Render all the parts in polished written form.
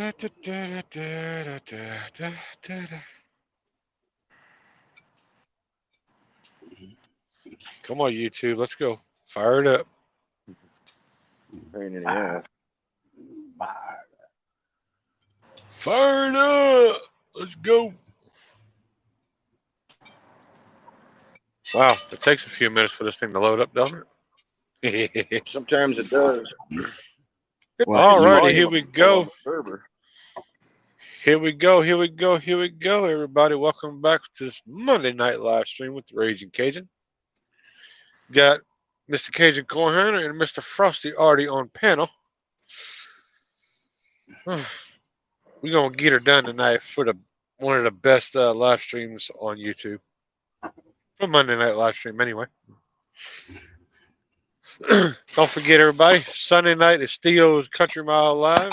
Da, da, da, da, da, da, da, da, da. Come on, YouTube. Let's go. Fire it up. Pain in the ass. Fire it up. Let's go. Wow, it takes a few minutes for this thing to load up, don't it? Sometimes it does. What, All you, righty, Volume here of we control on go. the server. Here we go. Here we go. Here we go, everybody. Welcome back to this Monday night live stream with the Raging Cajun. Got Mr. Cajun Corn Hunter and Mr. Frosty already on panel. We're gonna get her done tonight for the one of the best live streams on YouTube for Monday night live stream. Anyway, don't forget everybody. Sunday night is Theo's Country Mile Live.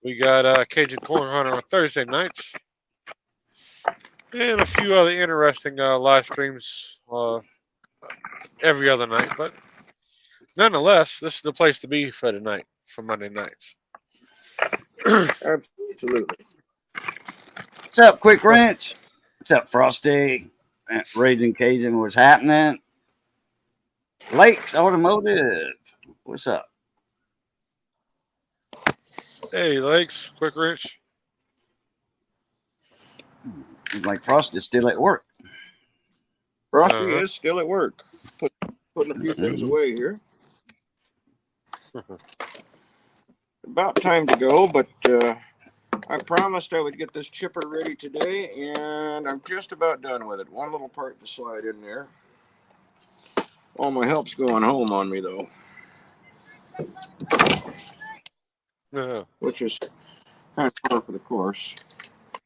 We got Cajun Corn Hunter on Thursday nights, and a few other interesting live streams every other night. But nonetheless, this is the place to be for tonight for Monday nights. Absolutely. what's up, Quick Ranch? What's up, Frosty? Raging Cajun, what's happening? Lakes Automotive, what's up? Hey, Lakes, Quick Rich. Seems like Frosty's still at work. Frosty Uh-huh. is still at work. Putting a few things away here. About time to go, but I promised I would get this chipper ready today, and I'm just about done with it. One little part to slide in there. All my help's going home on me, though, which is kind of par for the course.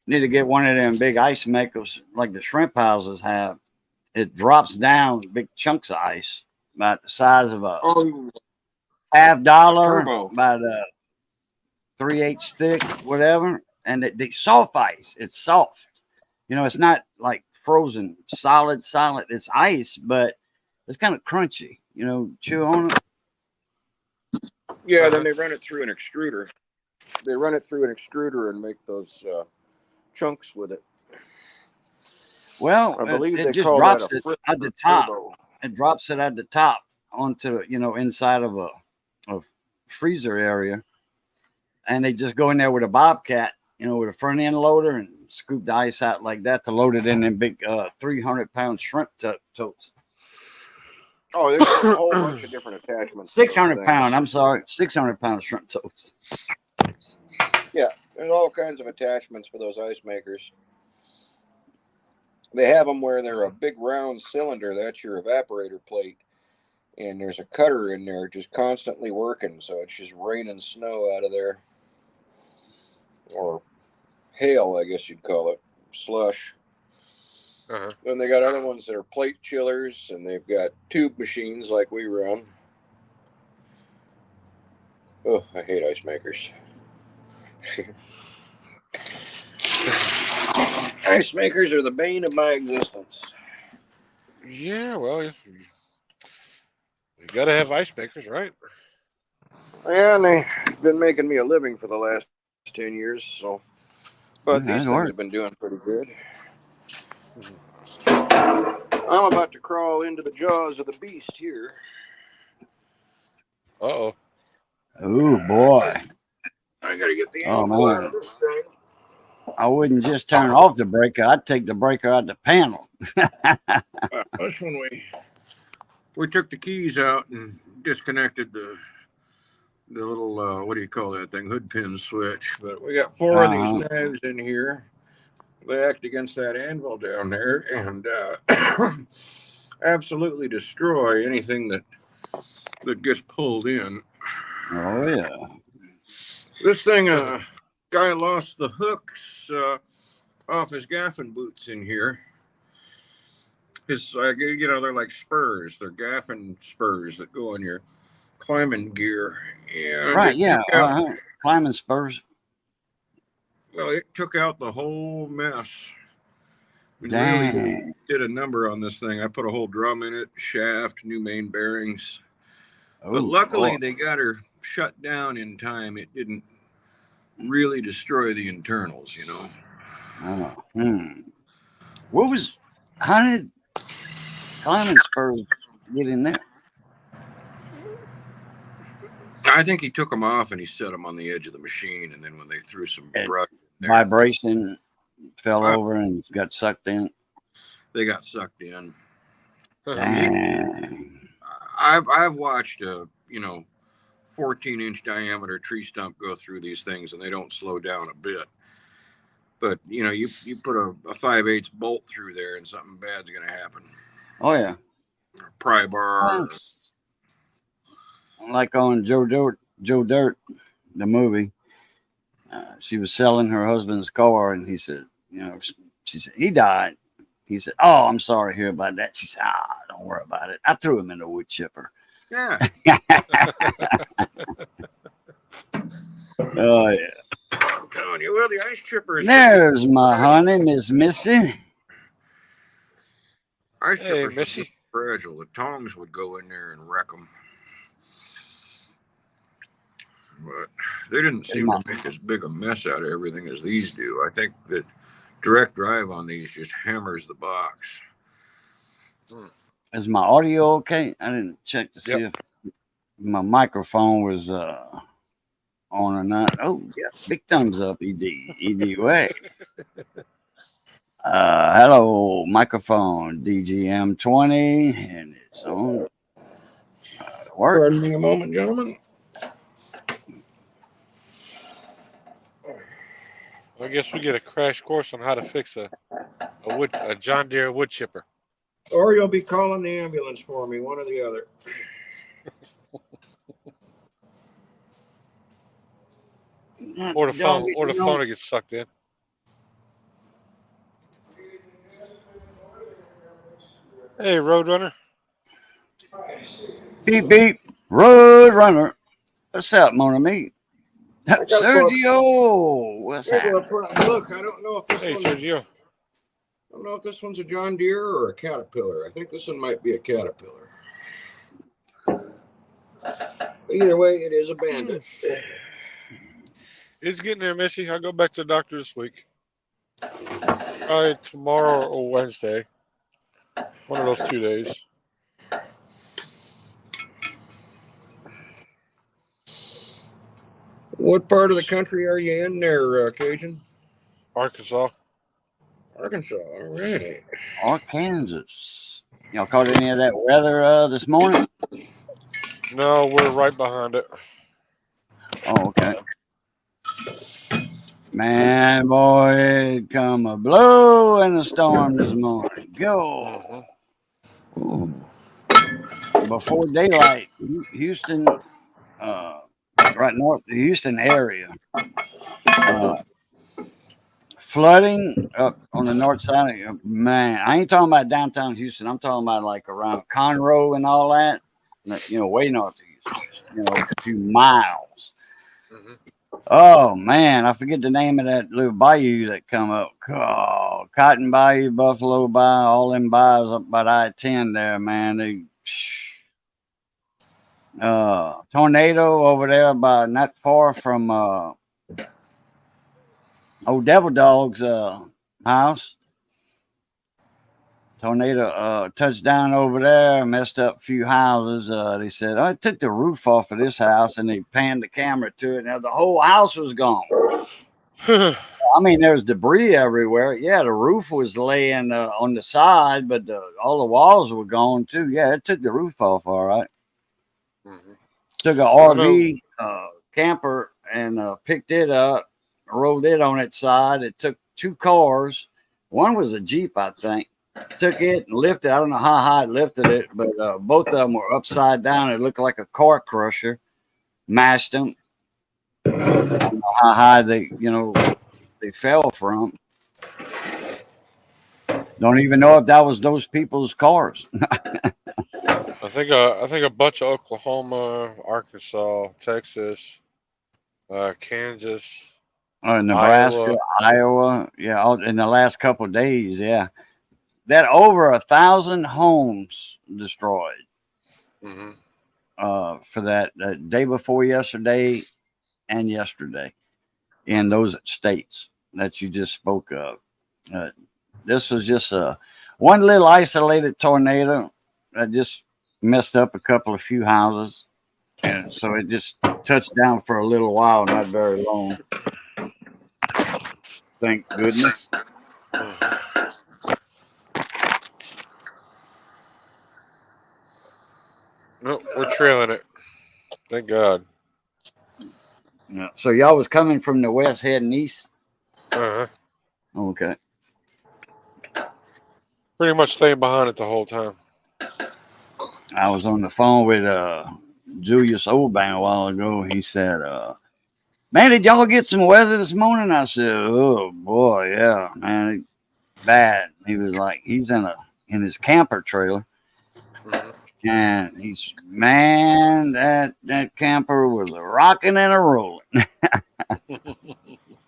Need to get one of them big ice makers like the shrimp houses have. It drops down big chunks of ice about the size of a Oh, $50, turbo. about a 3/8 stick, whatever. And the soft ice, it's soft. You know, it's not like frozen, solid. It's ice, but it's kind of crunchy. You know, chew on it. Yeah, then they run it through an extruder. They run it through an extruder and make those chunks with it. Well, I believe it they just call drops that a it flip at the top. turbo. It drops it at the top onto, you know, inside of a freezer area. And they just go in there with a bobcat, you know, with a front end loader and scoop the ice out like that to load it in them big 300-pound shrimp totes. Oh, there's a whole bunch of different attachments. 600-pound, I'm sorry, 600-pound shrimp totes. Yeah, there's all kinds of attachments for those ice makers. They have them where they're a big round cylinder. That's your evaporator plate. And there's a cutter in there just constantly working. So it's just raining snow out of there. Or hail, I guess you'd call it. Slush. Uh-huh. Then they got other ones that are plate chillers. And they've got tube machines like we run. Oh, I hate ice makers. Ice makers are the bane of my existence. Yeah, well, you got to have ice makers, right? Yeah, and they've been making me a living for the last 10 years, so. But these things have been doing pretty good. I'm about to crawl into the jaws of the beast here. Uh-oh. Oh, boy. I got to get the Oh, angle out man. of this thing. I wouldn't just turn off the breaker. I'd take the breaker out the panel. This one we took the keys out and disconnected the little, what do you call that thing, hood pin switch. But we got 4 of these knives in here. They act against that anvil down there and absolutely destroy anything that gets pulled in. Oh, yeah. This thing, guy lost the hooks off his gaffin boots in here. His, you know, they're like spurs. They're gaffin spurs that go on your climbing gear. And right, yeah. Climbing spurs. Well, it took out the whole mess. We Dang. really did a number on this thing. I put a whole drum in it, shaft, new main bearings. But luckily, they got her shut down in time. It didn't really destroy the internals, you know. How did Climbing Spurs get in there? I think he took them off and he set them on the edge of the machine, and then when they threw some brush in there, Vibration fell over and got sucked in. they got sucked in. Dang. I've watched a 14-inch diameter tree stump go through these things, and they don't slow down a bit. But you put a 5/8 bolt through there, and something bad's gonna happen. Oh yeah. Pry bar. Like on Joe Dirt, the movie. She was selling her husband's car, and he said, she said he died. He said, "Oh, I'm sorry to hear about that." She said, "Don't worry about it. I threw him in the wood chipper." Yeah. Oh yeah. I'm telling you, well, the ice chipper is There's my honey, Miss Missy. ice Hey, chippers are Missy. fragile. The tongs would go in there and wreck them. But they didn't seem to make as big a mess out of everything as these do. I think that direct drive on these just hammers the box. Is my audio okay? I didn't check to see if my microphone was on or not. Oh, yeah. Big thumbs up, ED way. Hello, microphone, DGM20, and it's on. Pardon me a moment, gentlemen. I guess we get a crash course on how to fix a John Deere wood chipper. Or you'll be calling the ambulance for me, one or the other. Or the phone will get sucked in. Hey, Roadrunner. Beep beep, Roadrunner. What's up, mon ami? Sergio, what's that? Look, I don't know if this Sergio. I don't know if this one's a John Deere or a Caterpillar. I think this one might be a Caterpillar. Either way, it is a Bandit. It's getting there, Missy. I'll go back to the doctor this week. Probably tomorrow or Wednesday. One of those 2 days. What part of the country are you in there, Cajun? Arkansas. Arkansas, all right. Arkansas. Y'all caught any of that weather this morning? No, we're right behind it. Oh, okay. Man, boy, it come a blow in the storm this morning. Go. Before daylight, Houston, right north of the Houston area, flooding up on the north side. Man, I ain't talking about downtown Houston. I'm talking about like around Conroe and all that. Way north of Houston. A few miles. Oh man, I forget the name of that little bayou that come up. Oh, Cotton Bayou, Buffalo Bayou, all them bayous up by I-10 there, man. They tornado over there by not far from old Devil Dog's house. Tornado touched down over there, messed up a few houses. They said, I took the roof off of this house, and they panned the camera to it. Now the whole house was gone. I mean, there was debris everywhere. Yeah, the roof was laying on the side, but all the walls were gone too. Yeah, it took the roof off, all right. Took an RV camper and picked it up, rolled it on its side. It took 2 cars. One was a Jeep, I think. Took it and lifted. I don't know how high it lifted it, but both of them were upside down. It looked like a car crusher. Mashed them. I don't know how high they fell from. Don't even know if that was those people's cars. I think a bunch of Oklahoma, Arkansas, Texas, Kansas, Nebraska, Iowa. Yeah, in the last couple of days. Yeah. That over 1,000 homes destroyed for that day before yesterday and yesterday. in those states that you just spoke of. This was just one little isolated tornado that just messed up a few houses. And so it just touched down for a little while, not very long. Thank goodness. Nope, we're trailing it. Thank God. Yeah. So y'all was coming from the west heading east? Uh-huh. Okay. Pretty much staying behind it the whole time. I was on the phone with Julius Oldbang a while ago. He said, man, did y'all get some weather this morning? I said, oh boy, yeah, man, bad. He was like, he's in his camper trailer. Mm-hmm. And he's, man, that camper was a rocking and a rolling.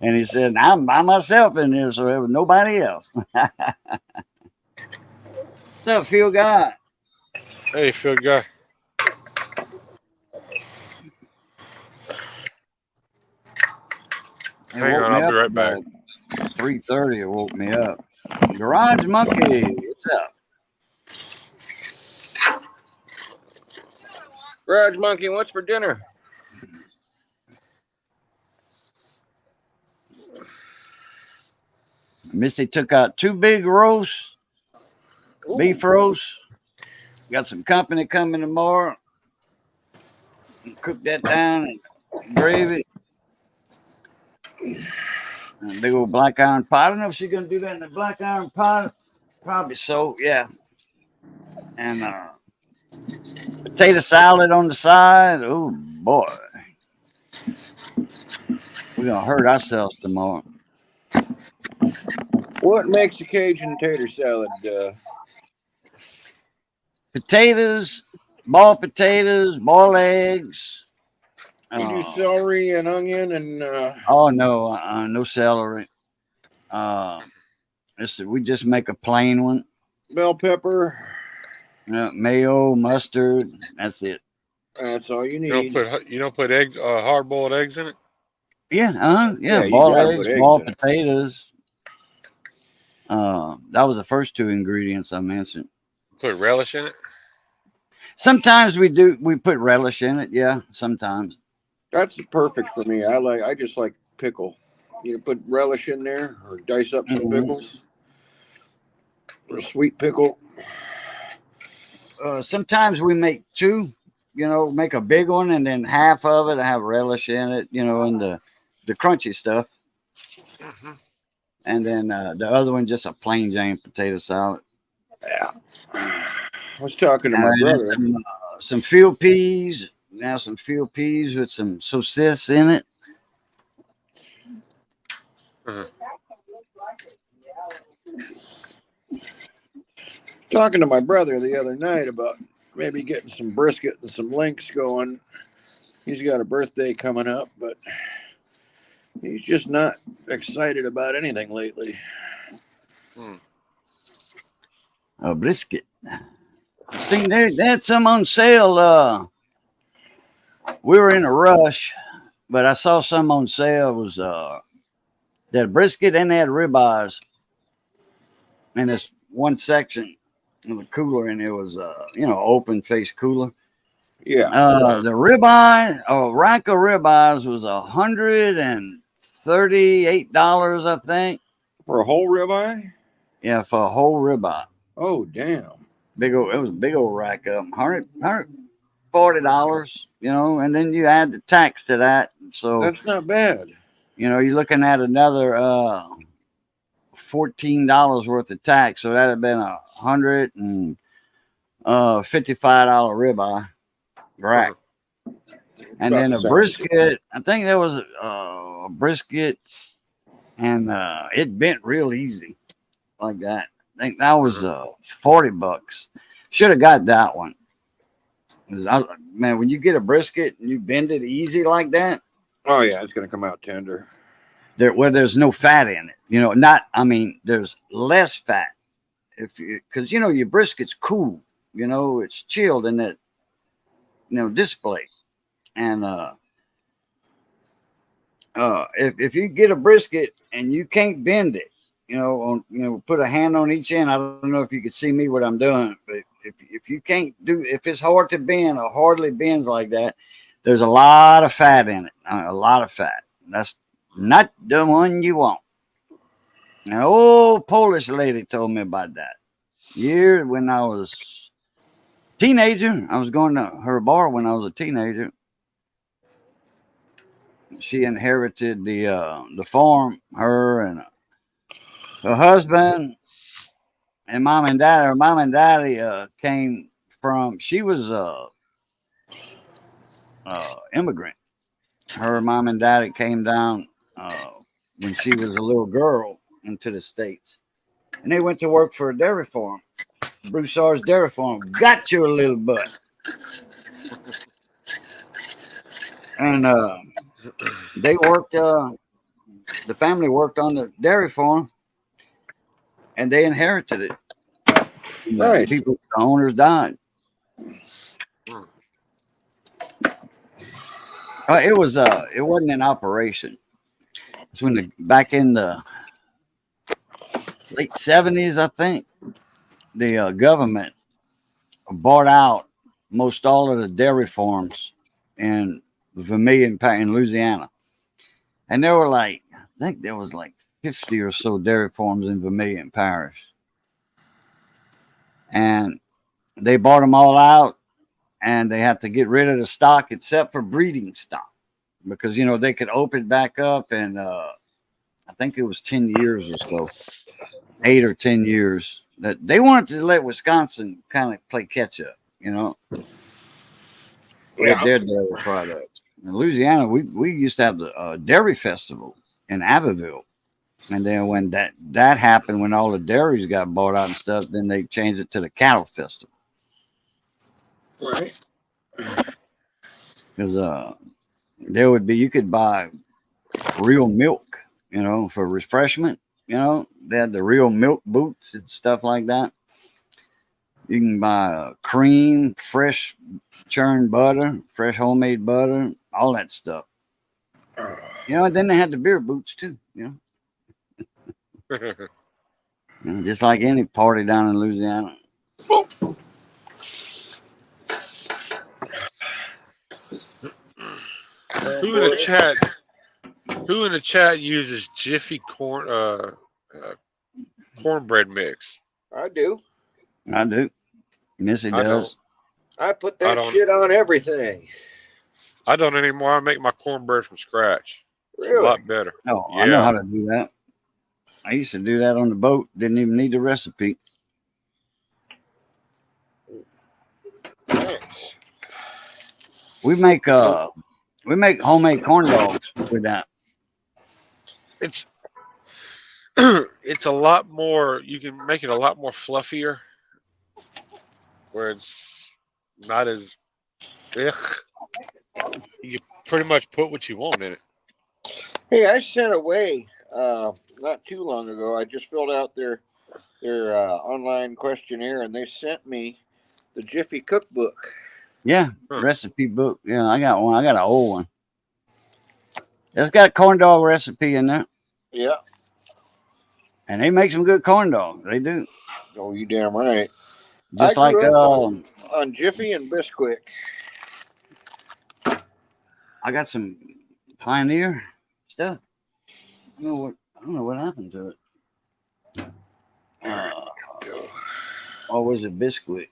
And he said, I'm by myself in there, so there was nobody else. What's up, Phil Guy? Hey, Phil Guy. Hang on, I'll be right back. 3:30 it woke me up. Garage Monkey, what's up? Garage Monkey, what's for dinner? Missy took out 2 big roasts, beef roasts. Got some company coming tomorrow. Cook that down and gravy. And a big old black iron pot. I don't know if she's gonna do that in the black iron pot. Probably so, yeah. And potato salad on the side. Oh boy, we're gonna hurt ourselves tomorrow. What makes a Cajun tater salad? Potatoes, boiled eggs. You do celery and onion and. Oh no, no celery. We just make a plain one. Bell pepper. Mayo, mustard. That's it. That's all you need. You don't put egg, hard boiled eggs in it. Yeah, Yeah, boiled eggs, boiled potatoes. That was the first 2 ingredients I mentioned. Put relish in it. Sometimes we do. We put relish in it. Yeah, sometimes. That's perfect for me. I just like pickle. You put relish in there, or dice up some pickles, or a sweet pickle. Sometimes we make 2. Make a big one, and then half of it have relish in it. And the crunchy stuff. Mm-hmm. And then the other one just a plain Jane potato salad. Yeah. I was talking to my brother. Some field peas. Now some field peas with some sausages in it. Uh-huh. Talking to my brother the other night about maybe getting some brisket and some links going. He's got a birthday coming up, but he's just not excited about anything lately. A brisket. See, they had some on sale. We were in a rush, but I saw some on sale. It was that brisket and they had ribeyes in this one section of the cooler, and it was open face cooler. Yeah. The ribeye, a rack of ribeyes was $138, I think. For a whole ribeye? Yeah, for a whole ribeye. Oh, damn. It was a big old rack of them. $140, and then you add the tax to that. So that's not bad. You're looking at another $14 worth of tax. So that'd have been $155 ribeye rack. And then a brisket. I think there was a brisket, and it bent real easy like that. I think that was $40. Should have got that one. Man, when you get a brisket and you bend it easy like that. Oh yeah, it's gonna come out tender. There's no fat in it. There's less fat. Because your brisket's cool. It's chilled in that display. And if you get a brisket and you can't bend it, put a hand on each end. I don't know if you can see me what I'm doing, but if you can't if it's hard to bend or hardly bends like that, there's a lot of fat in it. A lot of fat. That's not the one you want. An old Polish lady told me about that. Years when I was teenager. I was going to her bar when I was a teenager. She inherited the farm, her and her husband and mom and dad. Her mom and daddy came from. She was immigrant. Her mom and daddy came down when she was a little girl into the States, and they went to work for a dairy farm, Broussard's Dairy Farm. Got your little butt. And they worked. The family worked on the dairy farm, and they inherited it. Nice. The owners died. It wasn't an operation. It's when back in the late 70s, I think, the government bought out most all of the dairy farms in Vermilion in Louisiana, and there were I think there was 50 or so dairy farms in Vermilion Parish, and they bought them all out, and they had to get rid of the stock except for breeding stock, because they could open it back up, and I think it was 10 years or so, 8 or 10 years, that they wanted to let Wisconsin kind of play catch up, with their dairy products. In Louisiana, we used to have the dairy festival in Abbeville. And then when that happened, when all the dairies got bought out and stuff, then they changed it to the cattle festival. Right. Because you could buy real milk, for refreshment. They had the real milk boots and stuff like that. You can buy cream, fresh churned butter, fresh homemade butter, all that stuff. And then they had the beer boots too, just like any party down in Louisiana. Who in the chat uses Jiffy cornbread mix? I do. I do. Missy I does. I put that shit on everything. I don't anymore. I make my cornbread from scratch. It's a lot better. Oh, yeah. I know how to do that. I used to do that on the boat. Didn't even need the recipe. Nice. We make homemade corn dogs with that. It's it's a lot more. You can make it a lot more fluffier, where it's not as. Ugh. You pretty much put what you want in it. Hey, I sent away not too long ago. I just filled out their online questionnaire, and they sent me the Jiffy cookbook. Yeah, recipe book. Yeah, I got one. I got an old one. It's got a corn dog recipe in there. Yeah. And they make some good corn dogs. They do. Oh, you damn right. Just like on Jiffy and Bisquick. I got some Pioneer stuff. I don't know what happened to it. Or was it Bisquick?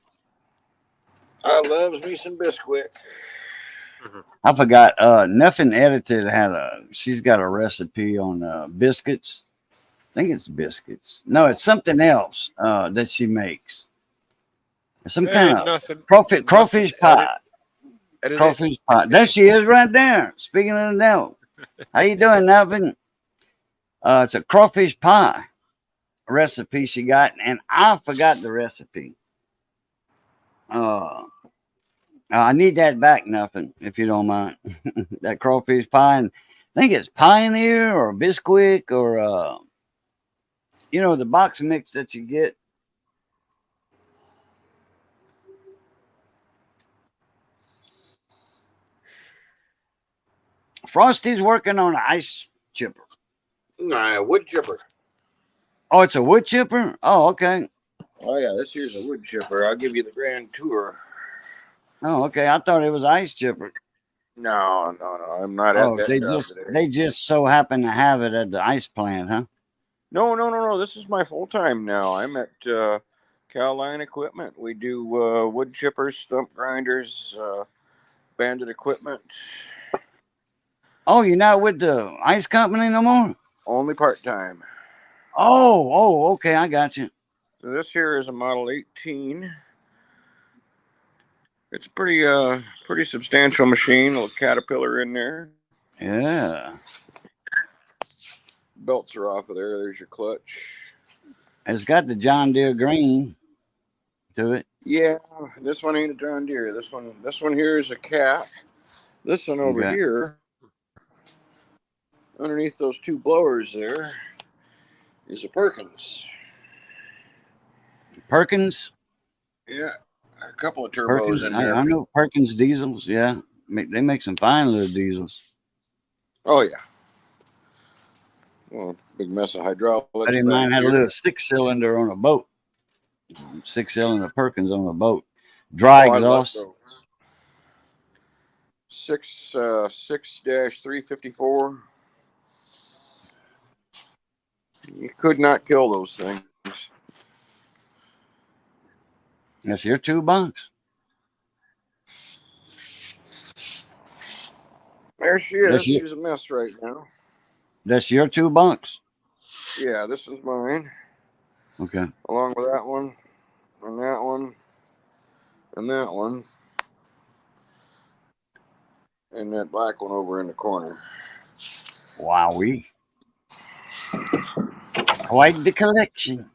I loves me some Bisquick. I forgot. Nothing Edited she's got a recipe on biscuits. I think it's biscuits. No, it's something else that she makes. Some kind of crawfish pie. Crawfish pie. There she is right there. Speaking of the devil. How you doing, Nothing? It's a crawfish pie recipe she got, and I forgot the recipe. I need that back, Nothing, if you don't mind. That crawfish pie, and I think it's Pioneer or Bisquick or the box mix that you get. Frosty's working on an ice chipper. Nah, wood chipper. Oh, it's a wood chipper? Oh, okay. Oh yeah, this here's a wood chipper. I'll give you the grand tour. Oh, okay. I thought it was ice chipper. No, I'm not at Oh, that job today. they just so happen to have it at the ice plant, huh? No. This is my full time now. I'm at Cal-Line Equipment. We do wood chippers, stump grinders, banded equipment. Oh, you're not with the ice company no more? Only part time. Oh, okay. I got you. So this here is a Model 18. It's a pretty substantial machine. A little Caterpillar in there. Yeah. Belts are off of there. There's your clutch. It's got the John Deere green to it. Yeah, this one ain't a John Deere. This one here is a Cat. This one over Okay. here, underneath those two blowers there, is a Perkins. Perkins? Yeah, a couple of turbos Perkins? in there. I know Perkins diesels. Yeah. They make some fine little diesels. Oh yeah. Well, big mess of hydraulics. I didn't back mind had a here. little 6-cylinder on a boat. 6-cylinder Perkins on a boat. Dry Oh, I love exhaust. those. 6-354. You could not kill those things. That's your $2. There she is. That's your- She's a mess right now. That's your $2. Yeah, this is mine, Okay. along with that one, and that one, and that one, and that black one over in the corner. Wowee. Quite the collection.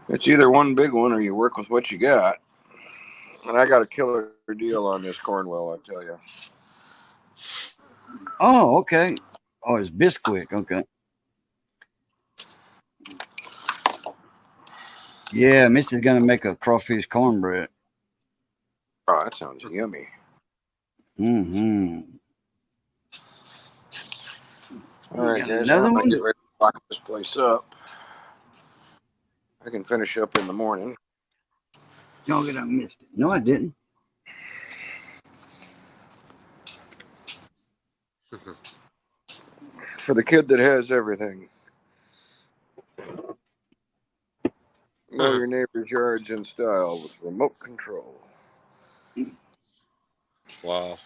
It's either one big one or you work with what you got. And I got a killer deal on this Cornwell, I tell you. Oh, okay. Oh, it's Bisquick. Okay. Yeah, Missy's gonna make a crawfish cornbread. Oh, that sounds yummy. Mm-hmm. All right, Got guys, another I'm one? gonna get ready to lock this place up. I can finish up in the morning. Don't get I missed it. No, I didn't. For the kid that has everything. Mow your neighbor's yards in style with remote control. Wow.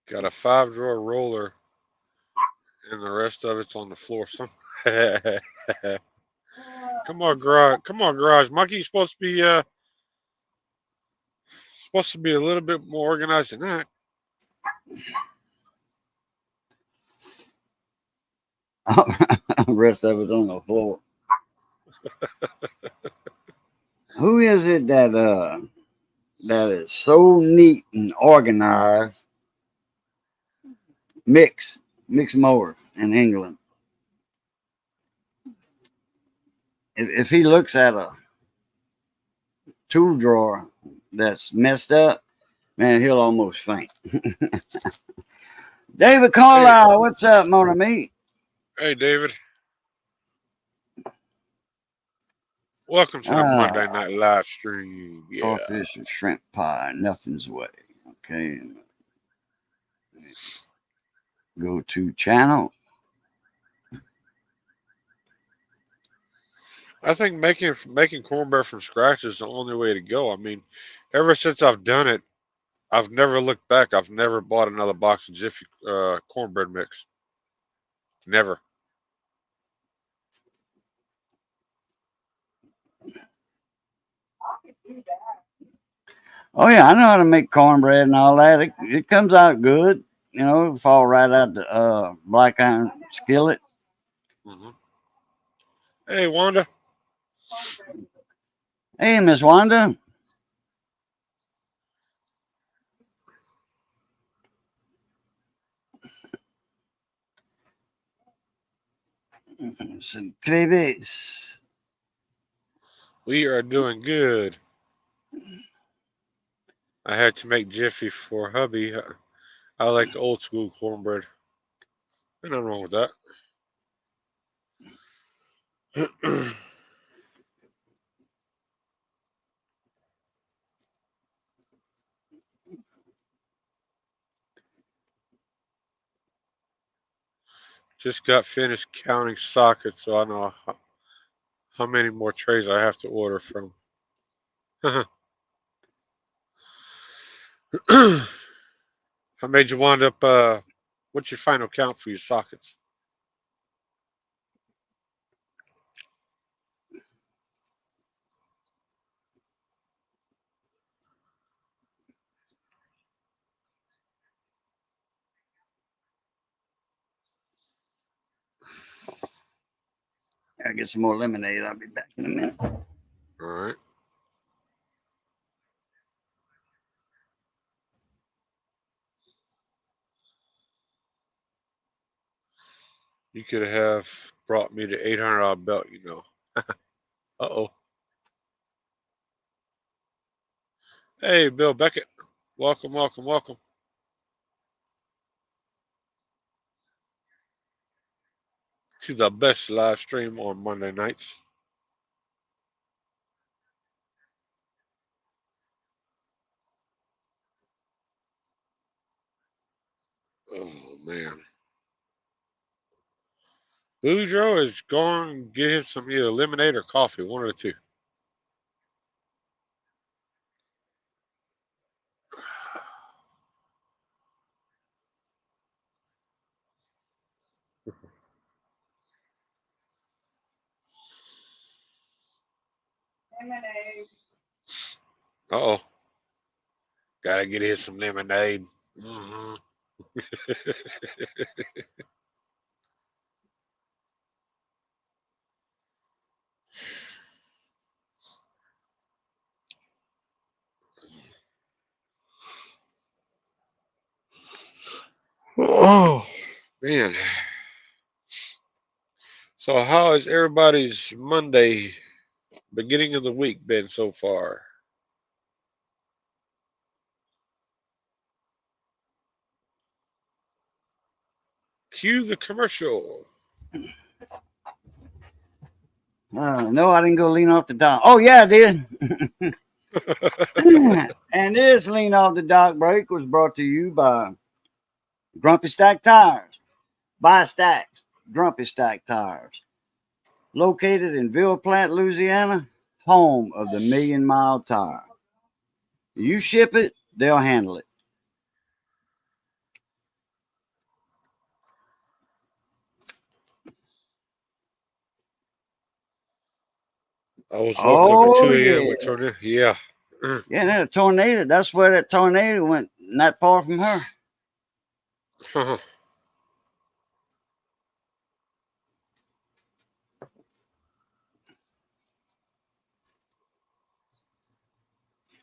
Got a 5-drawer roller, and the rest of it's on the floor. Come on, garage. Monkey's supposed to be a little bit more organized than that. The rest of it's on the floor. Who is it that is so neat and organized? Mix mower in England. If he looks at a tool drawer that's messed up, man, he'll almost faint. David Carlisle, what's up, mon ami? Hey, David. Welcome to the Monday night live stream. Yeah. Crawfish and shrimp pie, nothing's way. Okay. Go to channel. I think making cornbread from scratch is the only way to go. I mean, ever since I've done it, I've never looked back. I've never bought another box of Jiffy cornbread mix. Never. Oh yeah, I know how to make cornbread and all that. It comes out good. You know, it'll fall right out the black iron skillet. Mm-hmm. Hey, Wanda. Hey, Miss Wanda. Some crevice. We are doing good. I had to make Jiffy for hubby. I like the old school cornbread. Ain't nothing wrong with that. Just got finished counting sockets, so I know how many more trays I have to order from. How made you wind up? What's your final count for your sockets? I'll get some more lemonade. I'll be back in a minute. All right. You could have brought me the $800 belt, you know. Uh-oh. Hey, Bill Beckett. Welcome, welcome, welcome. To the best live stream on Monday nights. Oh, man. Boudreaux is going to get him some either lemonade or coffee, one of the two. Lemonade. Uh-oh. Gotta get him some lemonade. Mm-hmm. Oh, man. So how has everybody's Monday, beginning of the week, been so far? Cue the commercial. No, I didn't go lean off the dock. Oh, yeah, I did. And this lean off the dock break was brought to you by Grumpy Stack Tires. Buy stacks, Grumpy Stack Tires. Located in Ville Platte, Louisiana, home of the Million Mile Tire. You ship it, they'll handle it. I was woke up at 2 yeah. a.m. with tornado. Yeah. Yeah, and then a tornado. That's where that tornado went, not far from her.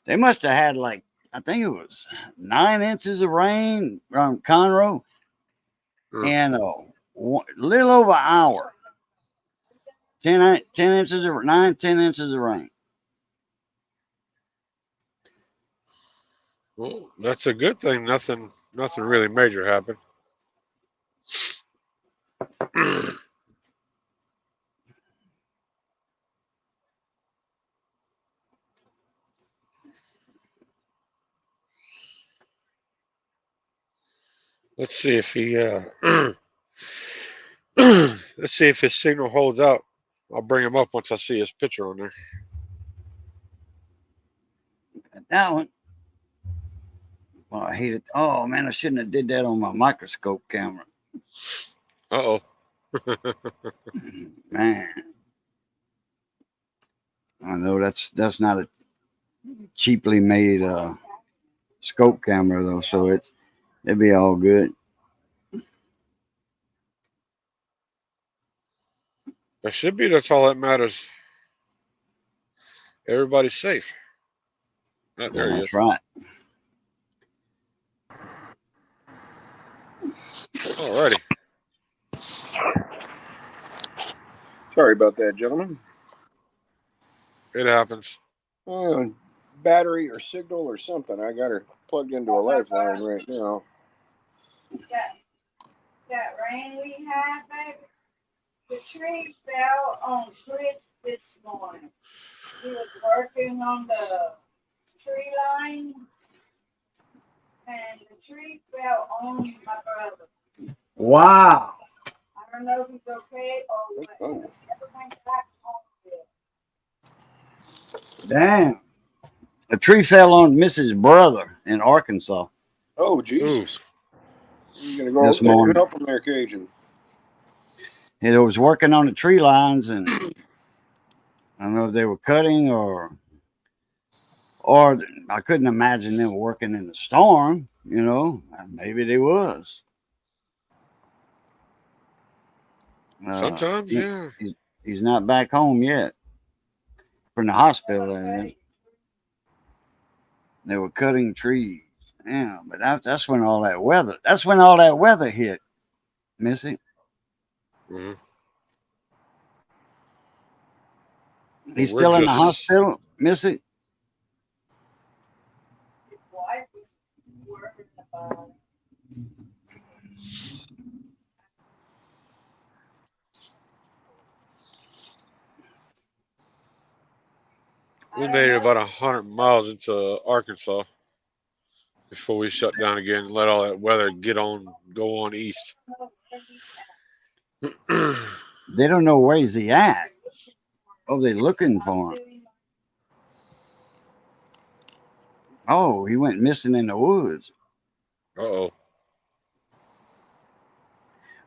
They must have had like, I think it was 9 inches of rain around Conroe and a little over an hour. 10 inches of 10 inches of rain. Well, that's a good thing. Nothing really major happened. Let's see if he let's see if his signal holds out. I'll bring him up once I see his picture on there. Got that one. Oh, I hate it. Oh man, I shouldn't have did that on my microscope camera. Uh-oh. Man. I know that's not a cheaply made scope camera though, so it'd be all good. That should be. That's all that matters. Everybody's safe. There he is. That's right. Alrighty. Sorry about that, gentlemen. It happens. Battery or signal or something. I got her plugged into a lifeline right now. That rain we had, baby. The tree fell on Chris this morning. He was working on the tree line, and the tree fell on my brother. Wow. I don't know if he's okay or what. Oh. Never went back home yet. Damn. A tree fell on Mrs. Brother in Arkansas Oh, Ooh. Jesus. You're going to go this over there morning. and help them there, Cajun. It was working on the tree lines, and I don't know if they were cutting or I couldn't imagine them working in the storm, you know. Maybe they was. Sometimes, yeah. He's not back home yet from the hospital. And they were cutting trees. Yeah, but that's when all that weather hit, Missy. Mm-hmm. He's We're still in the just- hospital, Missy. His wife was working about We made it about 100 miles into Arkansas before we shut down again and let all that weather go on east. They don't know where he at. Oh, they're looking for him. Oh, he went missing in the woods. Uh-oh.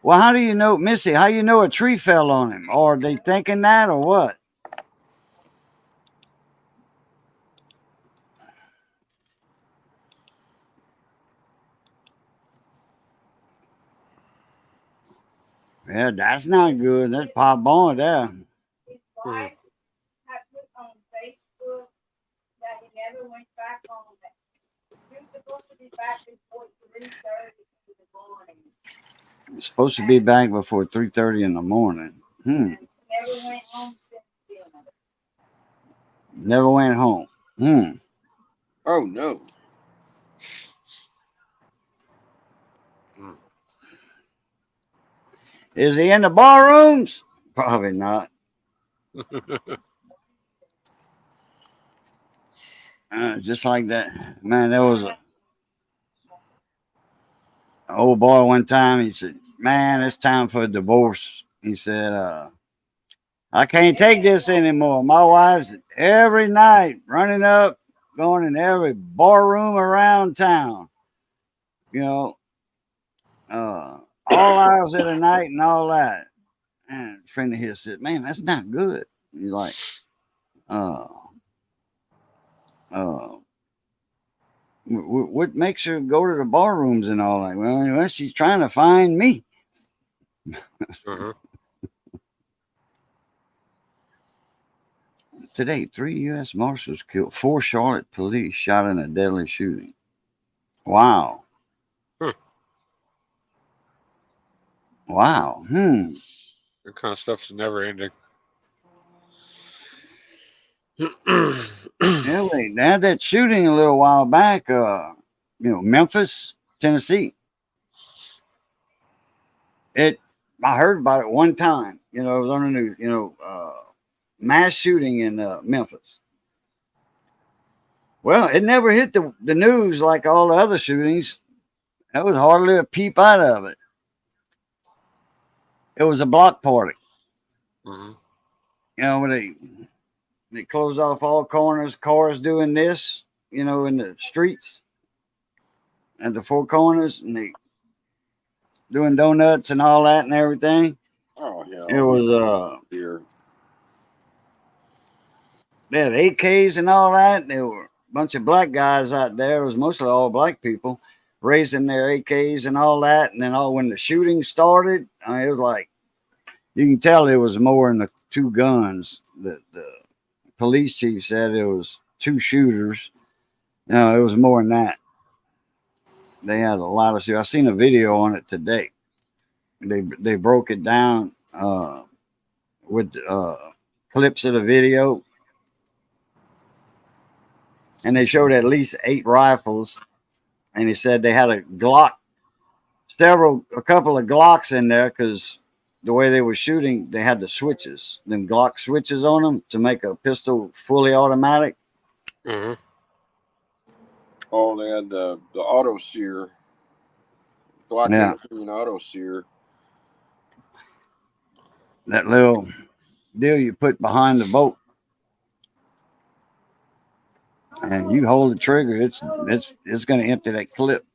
Well, how do you know, Missy? How you know a tree fell on him? Or are they thinking that, or what? Yeah, that's not good. That's Pop Bond there. His wife had put on Facebook that he never went back home. He was supposed to be back before 3:30 in the morning. He's supposed to be back before 3:30 in the morning. And never went home since then. Never went home. Oh, no. Is he in the bar rooms? Probably not. Just like that. Man, there was a old boy one time. He said, man, it's time for a divorce. He said, I can't take this anymore. My wife's every night running up, going in every bar room around town. You know, all hours of the night and all that. And a friend of his said, man, that's not good. He's like, what makes her go to the bar rooms and all that? Well, she's trying to find me. Uh-huh. Today, 3 U.S. Marshals killed, 4 Charlotte police shot in a deadly shooting. Wow. Wow. That kind of stuff's never ending. Yeah, they had that shooting a little while back. Memphis, Tennessee. I heard about it one time. It was on the news. Mass shooting in Memphis. Well, it never hit the news like all the other shootings. There was hardly a peep out of it. It was a block party. Mm-hmm. When they closed off all corners, cars doing this, in the streets at the 4 corners, and they doing donuts and all that and everything. Oh, yeah. It was Here. they had AKs and all that. There were a bunch of black guys out there. It was mostly all black people raising their AKs and all that. And then when the shooting started, it was like, you can tell it was more than the 2 guns. The police chief said it was 2 shooters. No, it was more than that. They had a lot of shooters. I seen a video on it today. They broke it down with clips of the video, and they showed at least 8 rifles, and he said they had a couple of Glocks in there because the way they were shooting, they had the switches, them Glock switches on them to make a pistol fully automatic. Mm-hmm. Oh, they had the auto sear. Glock Yeah. 18 auto sear. That little deal you put behind the bolt, and you hold the trigger, it's going to empty that clip.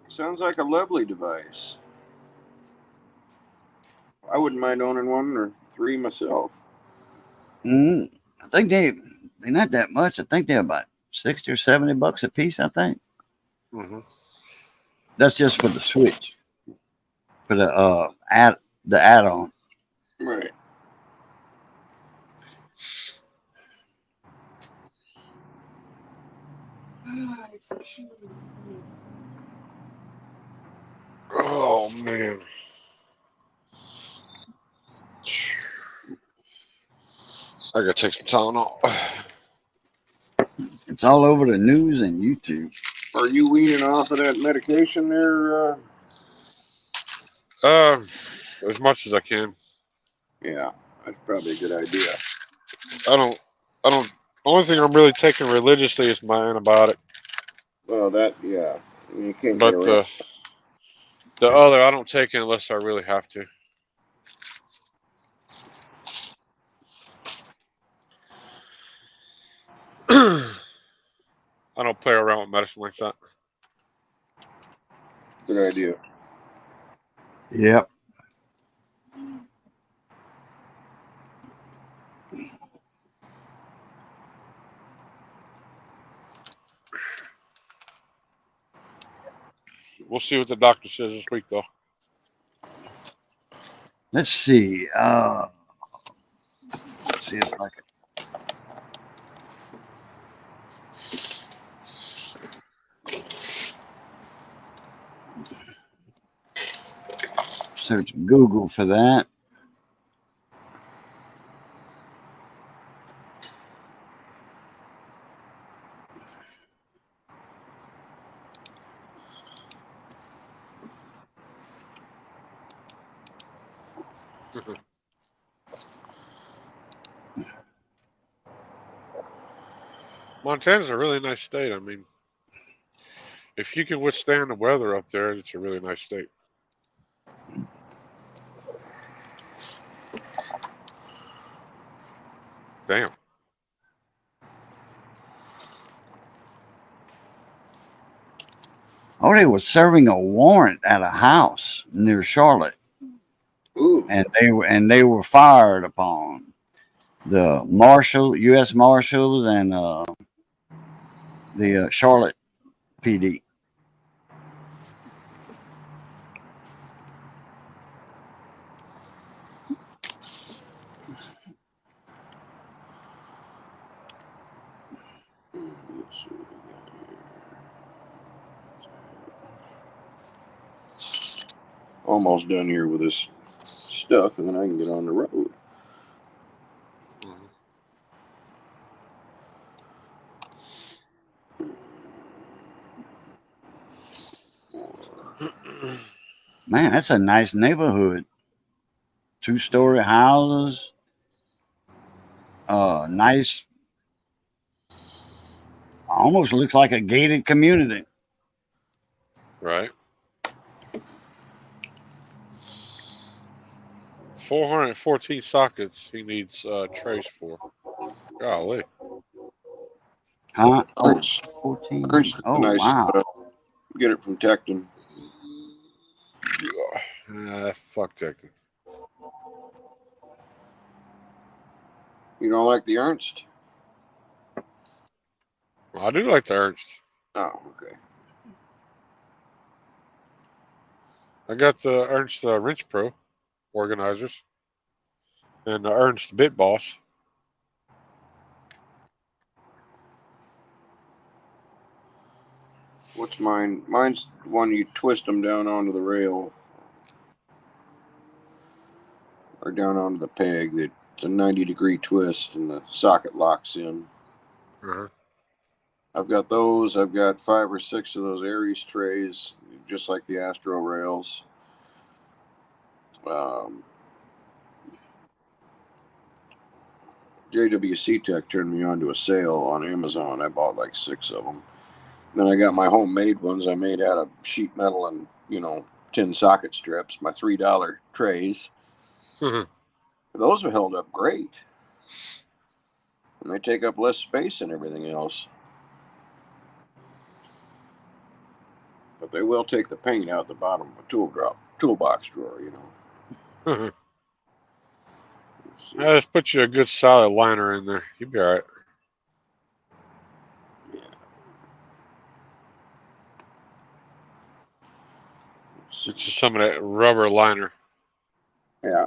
Sounds like a lovely device. I wouldn't mind owning one or 3 myself. I think they're not that much. I think they're about $60 or $70 a piece. I think Mm-hmm. that's just for the switch, for the add-on. Right. Oh man. I gotta take some Tylenol. It's all over the news and YouTube. Are you weaning off of that medication there? As much as I can. Yeah, that's probably a good idea. I don't. Only thing I'm really taking religiously is my antibiotic. Well, yeah. You can't get But around. the other I don't take it unless I really have to. I don't play around with medicine like that. Good idea. Yep. We'll see what the doctor says this week, though. Let's see. Let's see if I can. Search Google for that. Montana's a really nice state. I mean, if you can withstand the weather up there, it's a really nice state. Damn. Oh, they were serving a warrant at a house near Charlotte. Ooh. And they were fired upon. The U.S. Marshals, and the Charlotte PD. Let's see what we got here. Almost done here with this stuff, and then I can get on the road. Man, that's a nice neighborhood. 2-story houses. Nice. Almost looks like a gated community. Right. 414 sockets he needs trays for. Golly. Huh? Ernst. 14. Ernst, Oh, nice. wow. Get it from Tecton. Fuck Tecton. You don't like the Ernst? Well, I do like the Ernst. Oh, okay. I got the Ernst Wrench Pro organizers and the Ernst Bit Boss. What's mine? Mine's one you twist them down onto the rail. or down onto the peg. It's a 90-degree twist, and the socket locks in. Uh-huh. I've got those. I've got 5 or 6 of those Aries trays, just like the Astro rails. JWC Tech turned me on to a sale on Amazon. I bought like 6 of them. Then I got my homemade ones I made out of sheet metal and, tin socket strips, my $3 trays. Those have held up great. And they take up less space and everything else. But they will take the paint out the bottom of a toolbox drawer, I just put you a good solid liner in there. You'll be all right. Yeah. It's just some of that rubber liner. Yeah.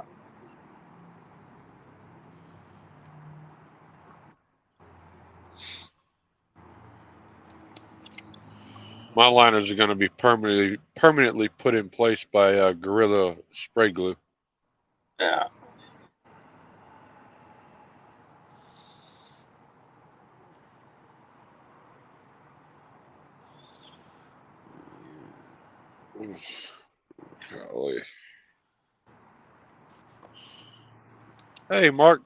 My liners are going to be permanently put in place by Gorilla spray glue. Yeah. Golly. Hey, Mark.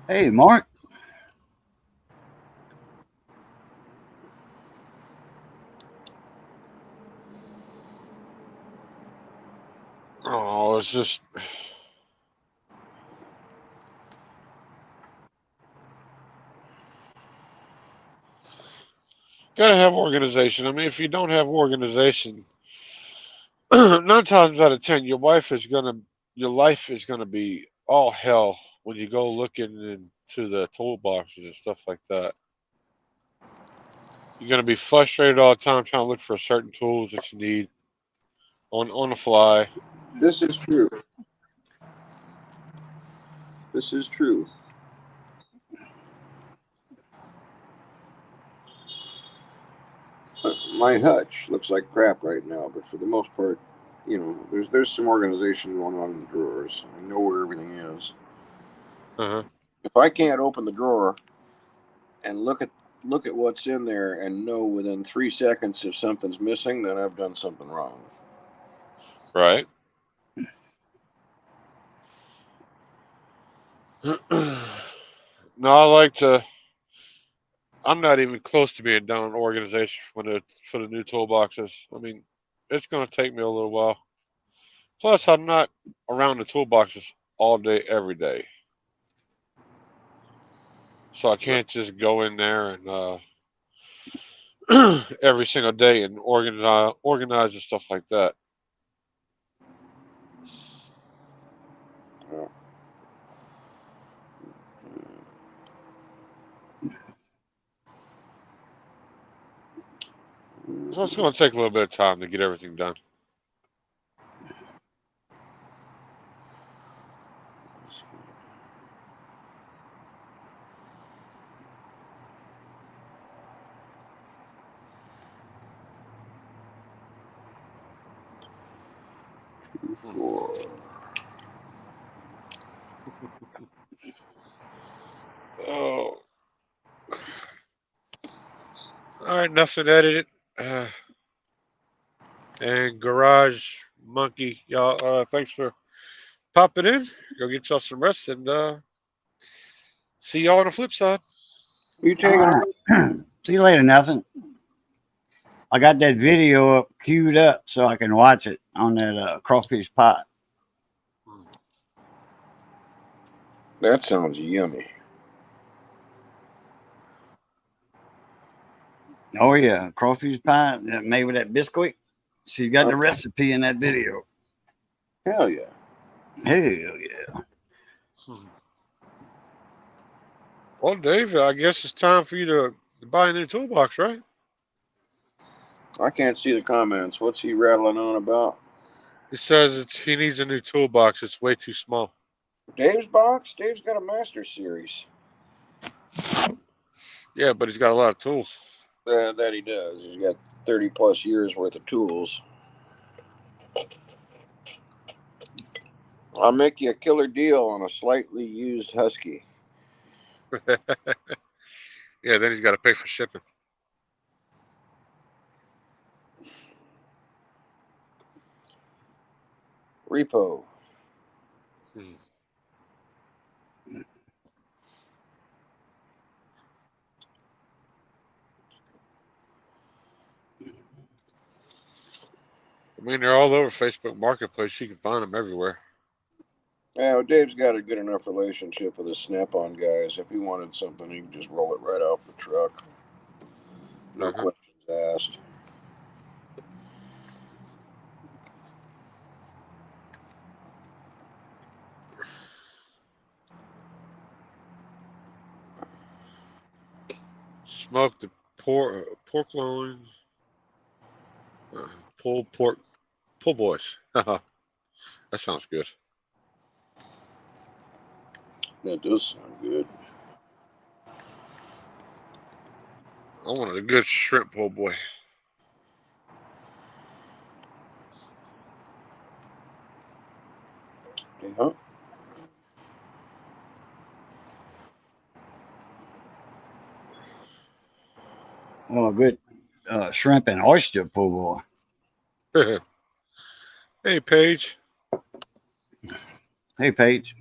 Hey, Mark. Oh, it's just. Gotta have organization. I mean, if you don't have organization, 9 times out of 10, your life is gonna be all hell when you go looking into the toolboxes and stuff like that. You're gonna be frustrated all the time trying to look for certain tools that you need on the fly. This is true. This is true. My hutch looks like crap right now, but for the most part, there's some organization going on in the drawers. I know where everything is. Uh-huh. If I can't open the drawer and look at what's in there and know within 3 seconds if something's missing, then I've done something wrong. Right. No, I'm not even close to being done on organization for the new toolboxes. I mean, it's gonna take me a little while. Plus, I'm not around the toolboxes all day, every day. So I can't just go in there and every single day and organize and stuff like that. Yeah. So it's going to take a little bit of time to get everything done. Oh. All right, nothing edited. And Garage Monkey, y'all, thanks for popping in. Go get y'all some rest and see y'all on the flip side. You taking All right. See you later, nothing. I got that video up, queued up, so I can watch it on that crawfish pot. That sounds yummy. Oh yeah, crawfish pie made with that biscuit. She's got the recipe in that video. Hell yeah. Hell yeah. Well, Dave, I guess it's time for you to buy a new toolbox, right? I can't see the comments. What's he rattling on about? He says he needs a new toolbox. It's way too small. Dave's box? Dave's got a Master Series. Yeah, but he's got a lot of tools. That he does. He's got 30 plus years worth of tools. I'll make you a killer deal on a slightly used Husky. Yeah, then he's got to pay for shipping. Repo. Hmm. I mean, they're all over Facebook Marketplace. You can find them everywhere. Yeah, well, Dave's got a good enough relationship with his Snap-on guys. If he wanted something, he can just roll it right off the truck. No Uh-huh. questions asked. Smoked the pork loin, pulled pork, pull boys. That sounds good. That does sound good. I wanted a good shrimp pull boy. Yeah. Well, a good shrimp and oyster po' boy. Hey, Paige. Hey, Paige.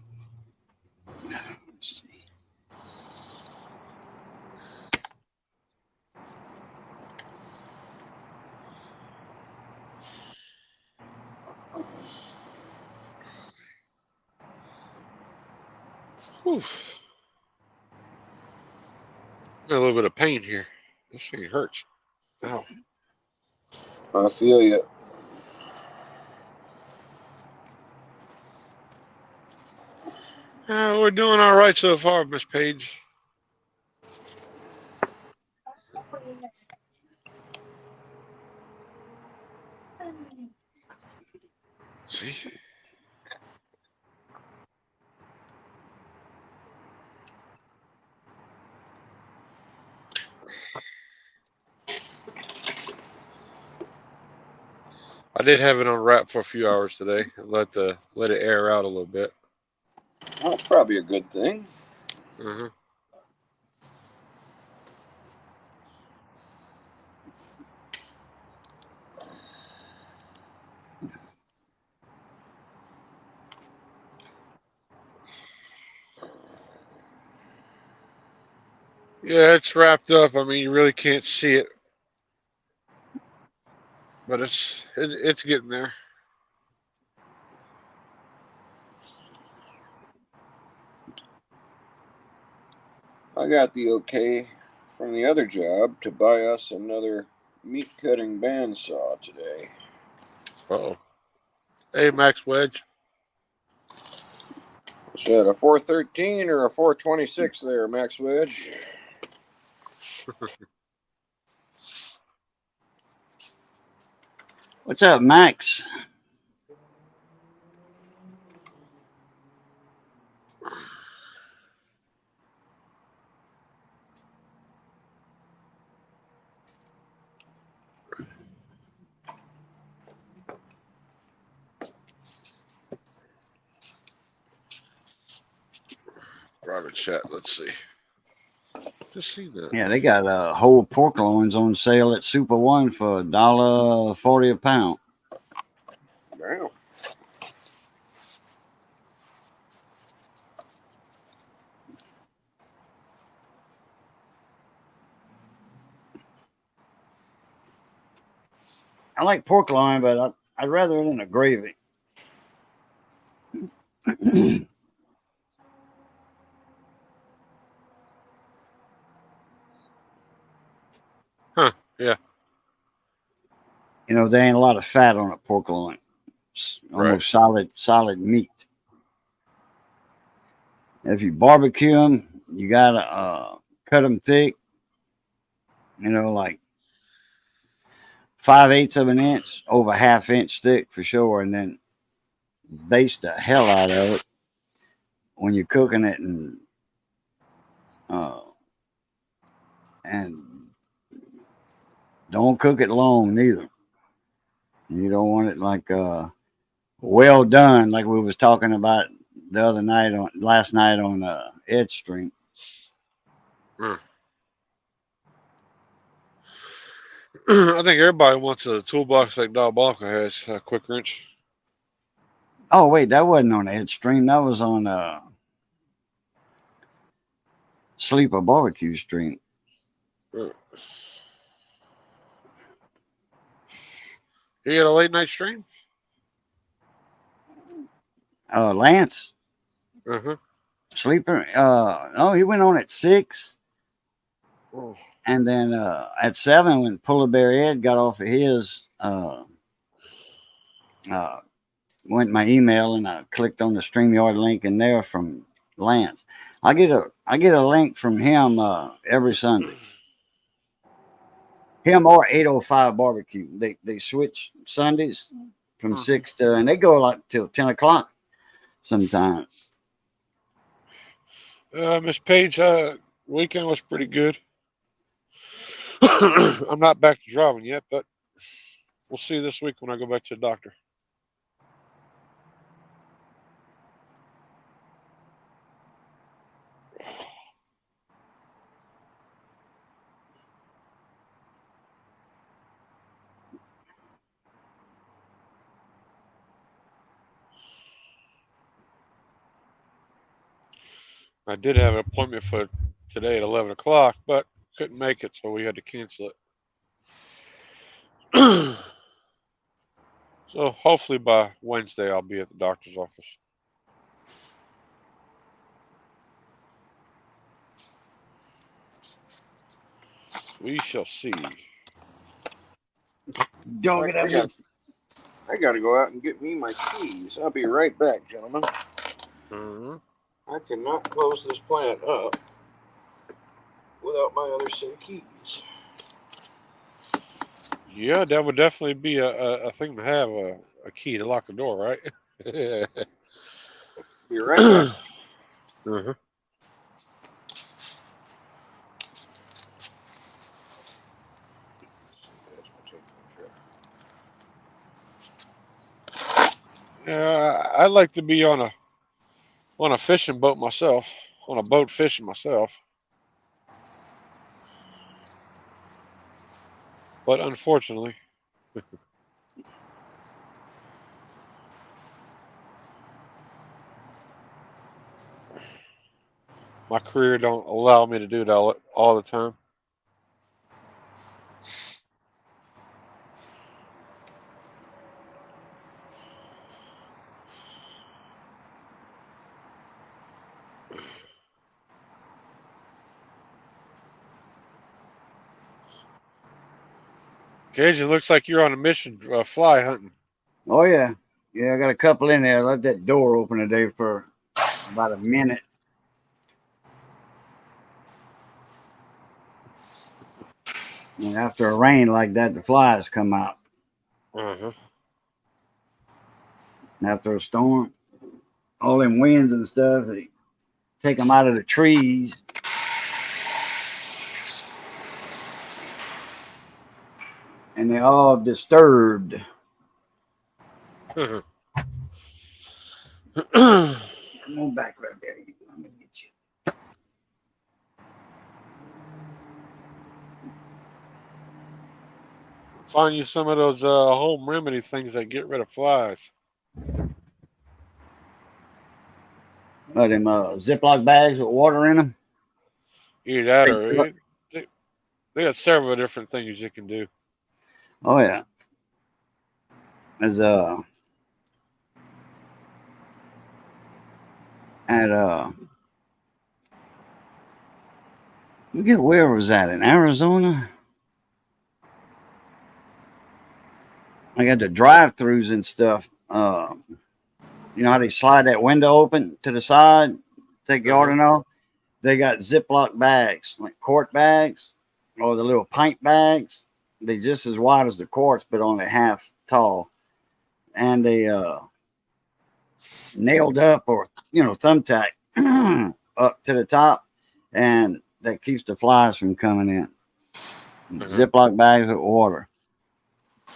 Let's see. Whew. Got a little bit of pain here. This thing hurts. Ow. I feel you. We're doing all right so far, Miss Paige. See? I did have it on wrap for a few hours today. Let it air out a little bit. Well, that's probably a good thing. Uh-huh. Yeah, it's wrapped up. I mean, you really can't see it, but it's getting there. I got the okay from the other job to buy us another meat cutting bandsaw today. Uh-oh. Hey, Max Wedge. Is that a 413 or a 426 there, Max Wedge? What's up, Max? Private chat. Let's see. Just seen that. Yeah, they got whole pork loins on sale at Super One for $1.40 a pound. Damn. I like pork loin, but I'd rather it in a gravy. Huh? Yeah. You know, there ain't a lot of fat on a pork loin. It's almost solid meat. If you barbecue them, you gotta cut them thick. You know, like 5/8 of an inch, over ½ inch thick for sure, and then baste the hell out of it when you're cooking it, and don't cook it long neither. You don't want it like well done, like we was talking about the other night last night on Edge Stream. I think everybody wants a toolbox like Diabolical has, a quick wrench. Oh wait, that wasn't on Edge Stream. That was on Sleeper Barbecue Stream. You got a late night stream? Lance Uh-huh. Sleeper. No, he went on at 6. Oh. And then at 7, when Polar Bear Ed got off of his, went my email and I clicked on the StreamYard link in there from Lance. I get a link from him every Sunday. Him or 805 Barbecue. They switch Sundays from 6 to, and they go like till 10 o'clock sometimes. Miss Page, weekend was pretty good. I'm not back to driving yet, but we'll see this week when I go back to the doctor. I did have an appointment for today at 11 o'clock, but couldn't make it, so we had to cancel it. So hopefully by Wednesday I'll be at the doctor's office. We shall see. Don't get up. I got to go out and get me my keys. I'll be right back, gentlemen. I cannot close this plant up without my other set of keys. Yeah, that would definitely be a thing to have, a key to lock the door, right? Be right back. Uh-huh. I'd like to be on a fishing boat myself, on a boat fishing myself. But unfortunately, my career don't allow me to do that all the time. Gage, it looks like you're on a mission fly hunting. Oh yeah, I got a couple in there. I left that door open today for about a minute. And after a rain like that, the flies come out. Uh-huh. After a storm, all them winds and stuff, they take them out of the trees. And they're all disturbed. Uh-huh. Come on back right there. I'm gonna get you. Find you some of those home remedy things that get rid of flies. Them Ziploc bags with water in them. Either that or they got several different things you can do. Oh yeah. There's at forget where was that, in Arizona? I got the drive-throughs and stuff. You know how they slide that window open to the side, take your order off? They got Ziploc bags, like quart bags, or the little pint bags. They just as wide as the quarts, but only half tall. And they nailed up or, thumbtack up to the top. And that keeps the flies from coming in. Ziploc bags with water.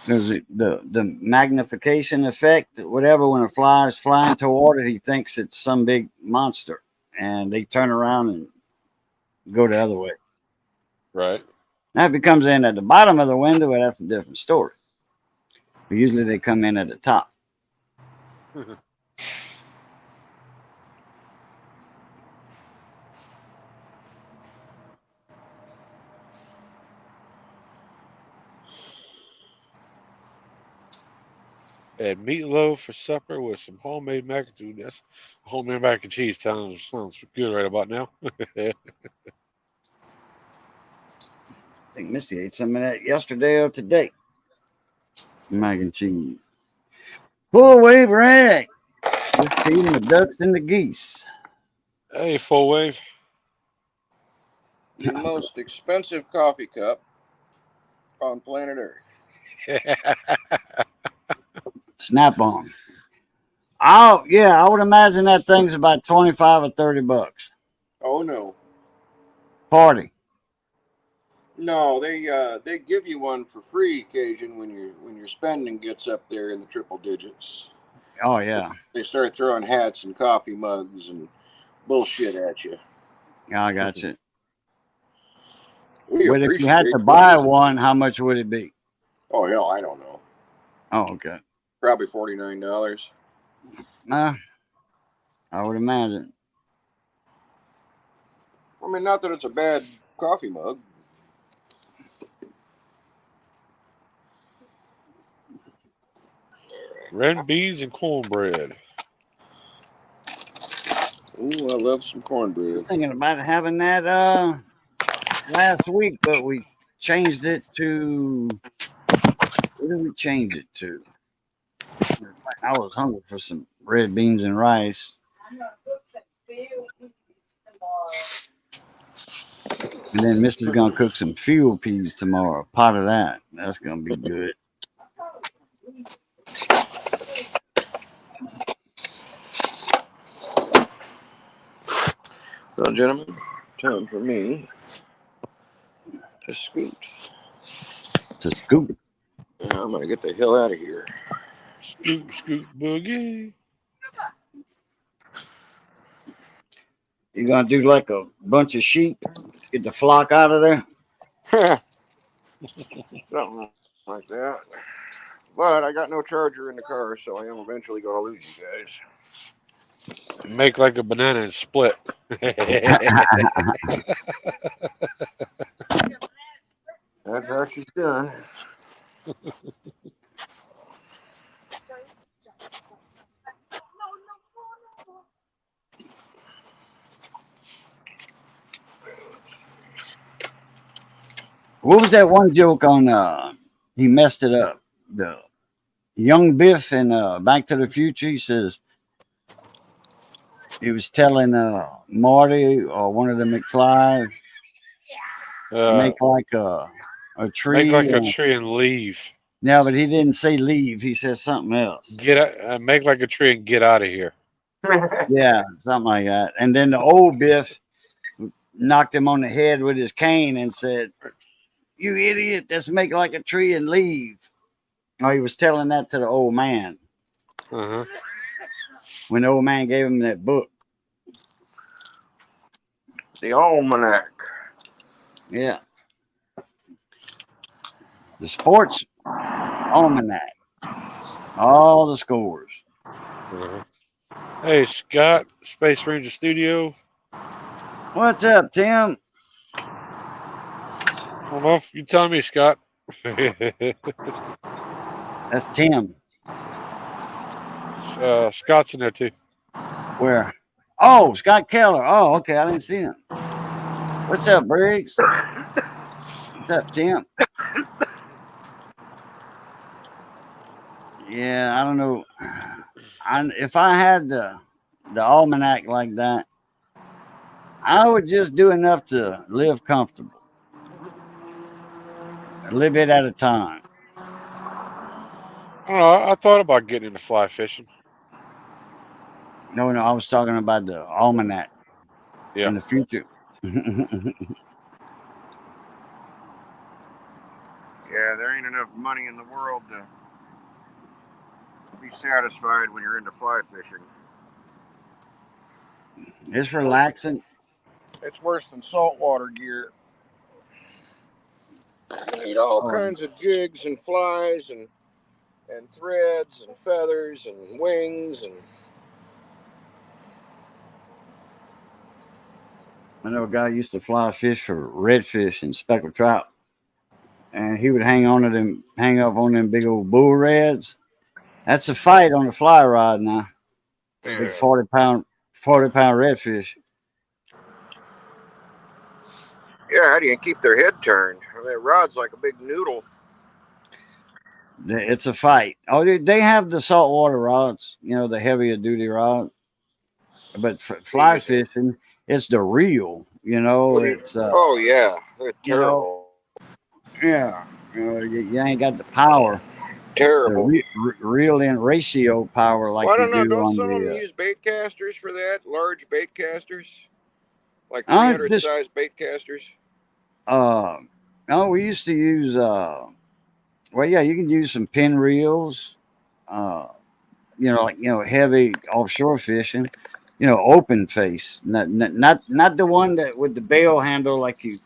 There's the magnification effect, whatever. When a fly is flying toward it, he thinks it's some big monster, and they turn around and go the other way. Right. Now, if it comes in at the bottom of the window, well, that's a different story. But usually they come in at the top. Had meatloaf for supper with some homemade mac and cheese. That's homemade mac and cheese. Sounds good right about now. I think Missy ate some of that yesterday or today. Mac and cheese. Full wave rag. Just feeding the ducks and the geese. Hey, full wave. The most expensive coffee cup on planet Earth. Snap on. Oh, yeah, I would imagine that thing's about 25 or 30 bucks. Oh no. 40. No, they give you one for free occasion when your spending gets up there in the triple digits. Oh, yeah. They start throwing hats and coffee mugs and bullshit at you. Yeah, I got you. We But if you had to buy one, how much would it be? Oh hell, I don't know. Oh, okay. Probably $49. I would imagine. I mean, not that it's a bad coffee mug. Red beans and cornbread. Ooh, I love some cornbread. Thinking about having that last week, but we changed it to. What did we change it to? I was hungry for some red beans and rice. I'm gonna cook some field peas tomorrow. And then Missus gonna cook some field peas tomorrow. A pot of that. That's gonna be good. Well, gentlemen, time for me to scoot. To scoop. Yeah, I'm gonna get the hell out of here. Scoop, scoop, boogie. You gonna do like a bunch of sheep? Get the flock out of there? Something like that. But I got no charger in the car, so I am eventually gonna lose you guys. Make like a banana and split. That's how she's done. What was that one joke on he messed it up? The young Biff in Back to the Future, he says he was telling Marty or one of the McFlys make like a tree. Make like a tree and leave. No, but he didn't say leave. He said something else. Get out, make like a tree and get out of here. Yeah, something like that. And then the old Biff knocked him on the head with his cane and said, "You idiot, let's make like a tree and leave." Oh, he was telling that to the old man. Uh-huh. When the old man gave him that book. The almanac. Yeah. The sports almanac. All the scores. Uh-huh. Hey, Scott, Space Ranger Studio. What's up, Tim? Well, you tell me, Scott. That's Tim. Scott's in there too. Where? Oh, Scott Keller. Oh, okay. I didn't see him. What's up, Briggs? What's up, Tim? Yeah, I don't know. If I had the almanac like that, I would just do enough to live comfortable. A little bit at a time. I don't know. I thought about getting into fly fishing. No, I was talking about the almanac. Yeah. In the future. Yeah, there ain't enough money in the world to be satisfied when you're into fly fishing. It's relaxing. It's worse than saltwater gear. You need all Oh. kinds of jigs and flies and threads and feathers and wings and. I know a guy used to fly fish for redfish and speckled trout, and he would hang up on them big old bull reds. That's a fight on the fly rod now. Big 40-pound redfish. Yeah, how do you keep their head turned? I mean, that rod's like a big noodle. It's a fight. Oh, they have the saltwater rods, the heavier duty rod. But for fly fishing, it's the reel. It's oh yeah, they're terrible. You ain't got the power. Terrible. The reel in ratio power like well, I don't you know. do Don't on some of them the. use bait casters for that? Large bait casters, like 300 size bait casters. No, we used to use. Well, yeah, you can use some pin reels. Heavy offshore fishing. Open face, not the one that with the bail handle, like you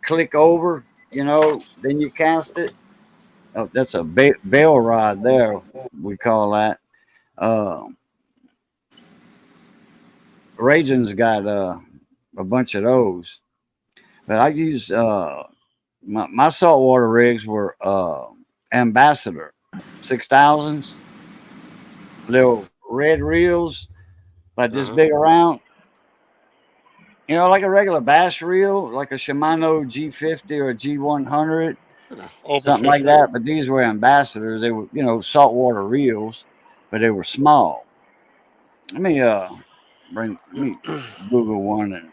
click over. Then you cast it. Oh, that's a bail rod there. We call that. Raging's got a bunch of those, but I use my saltwater rigs were Ambassador 6000s, little red reels, like this big around. Like a regular bass reel, like a Shimano G50 or G100, something like that. But these were Ambassadors. They were, saltwater reels, but they were small. Let me Google one and.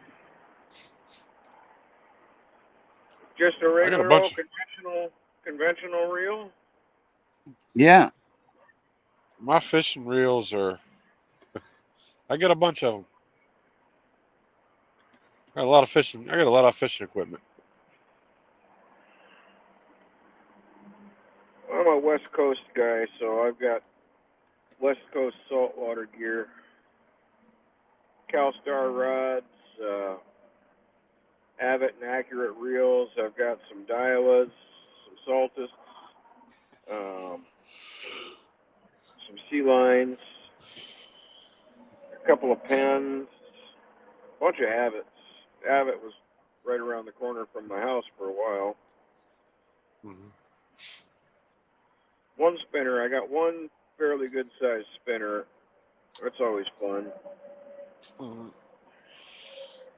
Just a regular old conventional reel. Yeah. My fishing reels are. I got a bunch of them. I got a lot of fishing equipment. I'm a West Coast guy, so I've got West Coast saltwater gear, CalStar rods, Avid and Accurate reels. I've got some Daiwas, some Saltus, some Sea Lines, a couple of pens, a bunch of Avits. Avid was right around the corner from my house for a while. Mm-hmm. One spinner. I got one fairly good sized spinner. That's always fun. I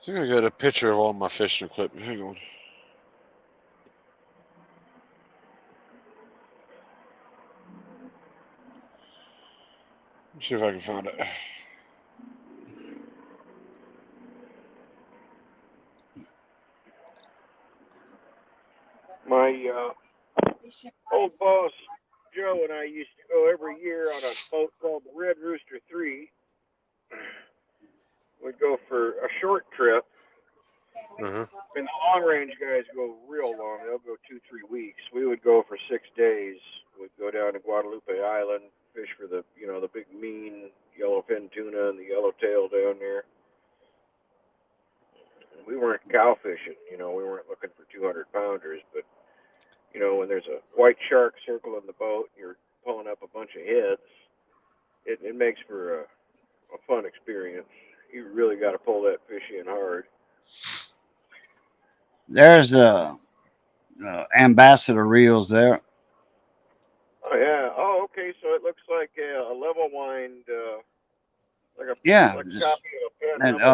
think I got a picture of all my fishing equipment. Hang on. Let's see if I can find it. My old boss, Joe, and I used to go every year on a boat called the Red Rooster 3. We'd go for a short trip. And the long range guys go real long. They'll go 2-3 weeks. We would go for 6 days. We'd go down to Guadalupe Island, fish for the big mean yellowfin tuna and the yellowtail down there. And we weren't cow fishing, we weren't looking for 200 pounders, but when there's a white shark circling the boat, you're pulling up a bunch of heads. It makes for a fun experience. You really got to pull that fish in hard. There's Ambassador reels there. Oh yeah. Oh, okay. So it looks like a level wind, like a copy of a pen.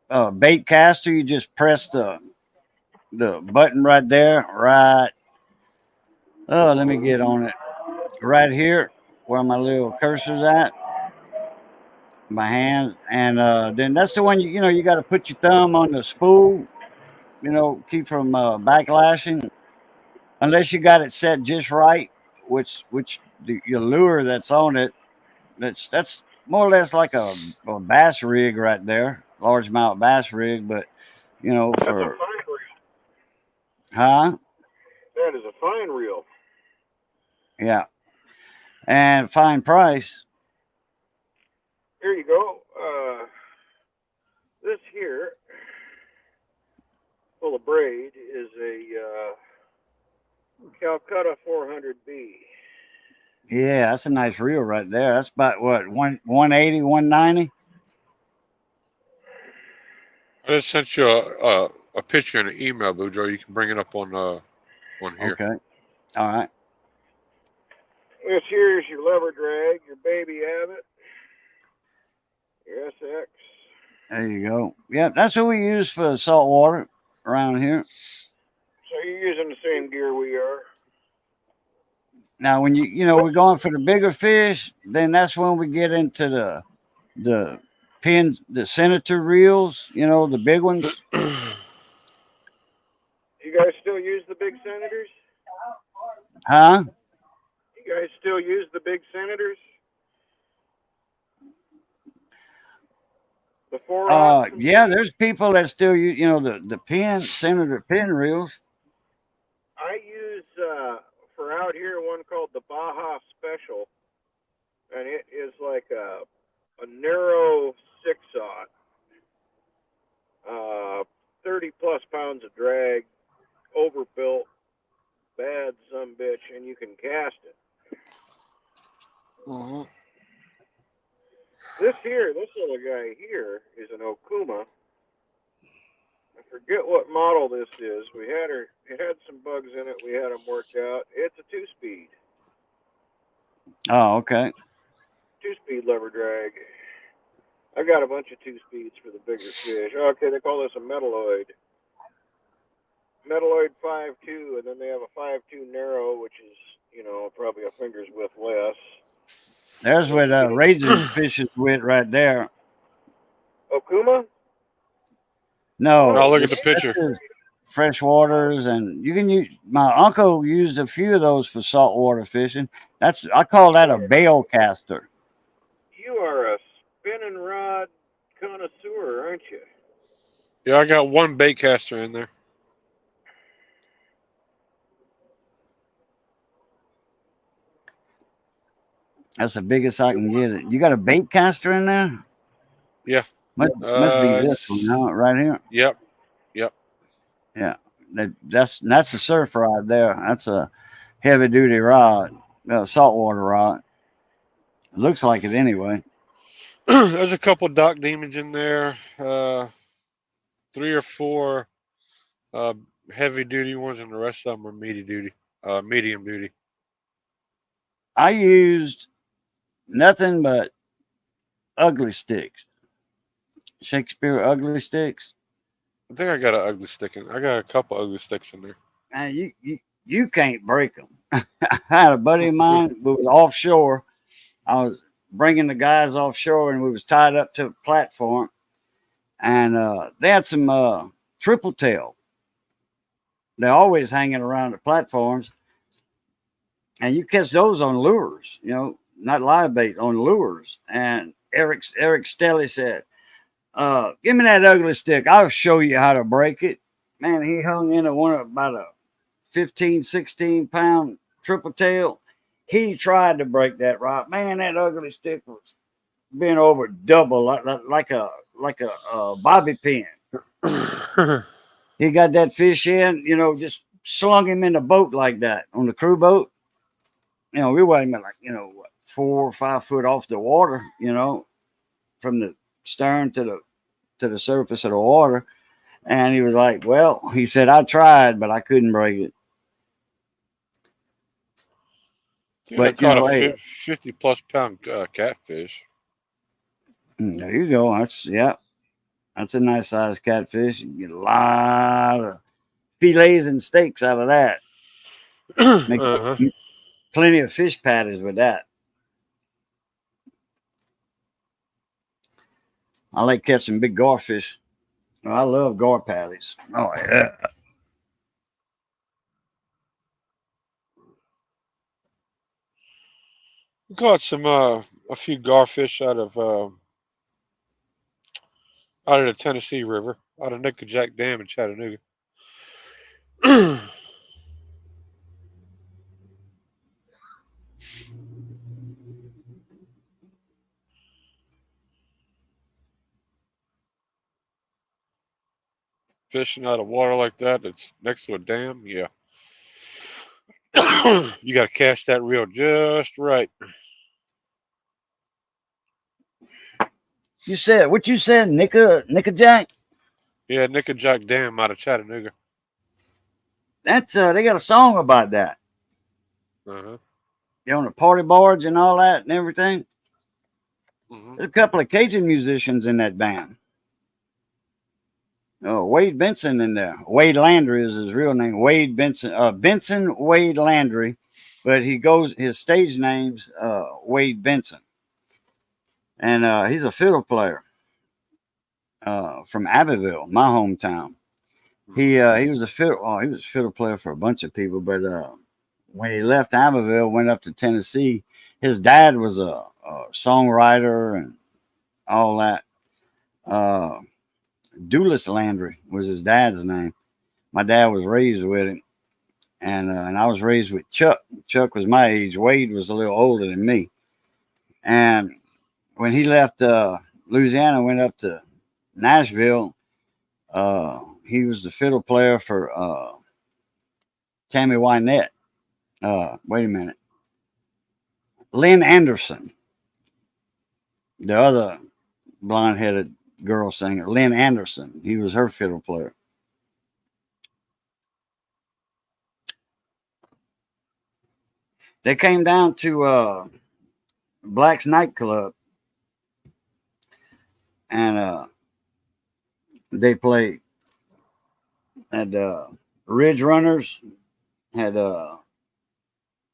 And bait caster, you just press the button right there. Right. Oh, let me get on it. Right here, where my little cursor's at. My hand, and then that's the one you got to put your thumb on the spool. Keep from backlashing, unless you got it set just right. Which your lure that's on it, that's more or less like a bass rig right there, largemouth bass rig. But for That's That is a fine reel. Yeah. And fine price. Here you go. This here, full of braid, is a Calcutta 400B. Yeah, that's a nice reel right there. That's about what, 180, 190? I just sent you a picture in an email, Boudreaux. You can bring it up on here. Okay. All right. This here is your lever drag, your Baby Abbott, your SX. There you go. Yeah, that's what we use for salt water around here. So you're using the same gear we are. Now, when we're going for the bigger fish, then that's when we get into the pins, the senator reels, the big ones. You guys still use the big Senators? Huh? You guys still use the big Senators? The 4-aught? Yeah, there's people that still use, the senator pin reels. I use for out here one called the Baja Special, and it is like a narrow 6-aught, 30 plus pounds of drag, overbuilt, bad sumbitch, and you can cast it. Uh-huh. This little guy here is an Okuma. I forget what model this is. It had some bugs in it. We had them worked out. It's a 2-speed. Oh, okay. 2-speed lever drag. I got a bunch of 2-speeds for the bigger fish. Okay, they call this a Metalloid. Metalloid 5.2, and then they have a 5.2 narrow, which is, probably a finger's width less. There's what Raisin fishes with right there. Okuma? No, Oh, look at the picture. Fresh waters, and you can use. My uncle used a few of those for saltwater fishing. I call that a bail caster. You are a spinning rod connoisseur, aren't you? Yeah, I got one bait caster in there. That's the biggest I can get it. You got a bait caster in there? Yeah. Must be this one, no, right here. Yep. Yeah, that's a surf rod there. That's a heavy duty rod, saltwater rod. It looks like it anyway. There's a couple Dock Demons in there. 3 or 4 heavy duty ones, and the rest of them are medium duty. I used nothing but ugly sticks. Shakespeare ugly sticks. I think I got an ugly stick I got a couple ugly sticks in there. Man, you can't break them. I had a buddy of mine who was offshore. I was bringing the guys offshore, and we was tied up to a platform, and they had some triple tail. They're always hanging around the platforms, and you catch those on lures, not live bait, on lures. And Eric Stelly said, give me that ugly stick. I'll show you how to break it. Man, he hung in about a 15, 16 pound triple tail. He tried to break that rod. Man, that ugly stick was bent over double like a bobby pin. He got that fish in, just slung him in the boat like that on the crew boat. We wasn't like, 4 or 5 foot off the water, from the stern to the surface of the water. And he was like, well, he said, I tried, but I couldn't break it. Yeah, But, I caught a 50 plus pound catfish. There you go. That's a nice sized catfish. You get a lot of fillets and steaks out of that. Make plenty of fish patties with that. I like catching big garfish. I love gar patties. Oh yeah. We caught a few garfish out of the Tennessee River, out of Nickajack Dam in Chattanooga. fishing out of water like that that's next to a dam, yeah. You got to cast that reel just right. You said what you said, Nickajack? Yeah, Nickajack Dam out of Chattanooga. That's they got a song about that. Uh-huh. You know, on the party barge and all that and everything. Hmm. There's a couple of Cajun musicians in that band. Oh, Wade Benson in there. Wade Landry is his real name. Wade Benson. Benson Wade Landry, but his stage name's Wade Benson, and he's a fiddle player from Abbeville, my hometown. He was a fiddle. Oh, he was a fiddle player for a bunch of people, but when he left Abbeville, went up to Tennessee. His dad was a songwriter and all that. Dulles Landry was his dad's name. My dad was raised with him, and I was raised with Chuck. Chuck was my age. Wade was a little older than me. And when he left Louisiana, went up to Nashville. He was the fiddle player for Tammy Wynette. Wait a minute. Lynn Anderson, the other blonde-headed girl singer, Lynn Anderson. He was her fiddle player. They came down to Black's nightclub, and they played. And Ridge Runners had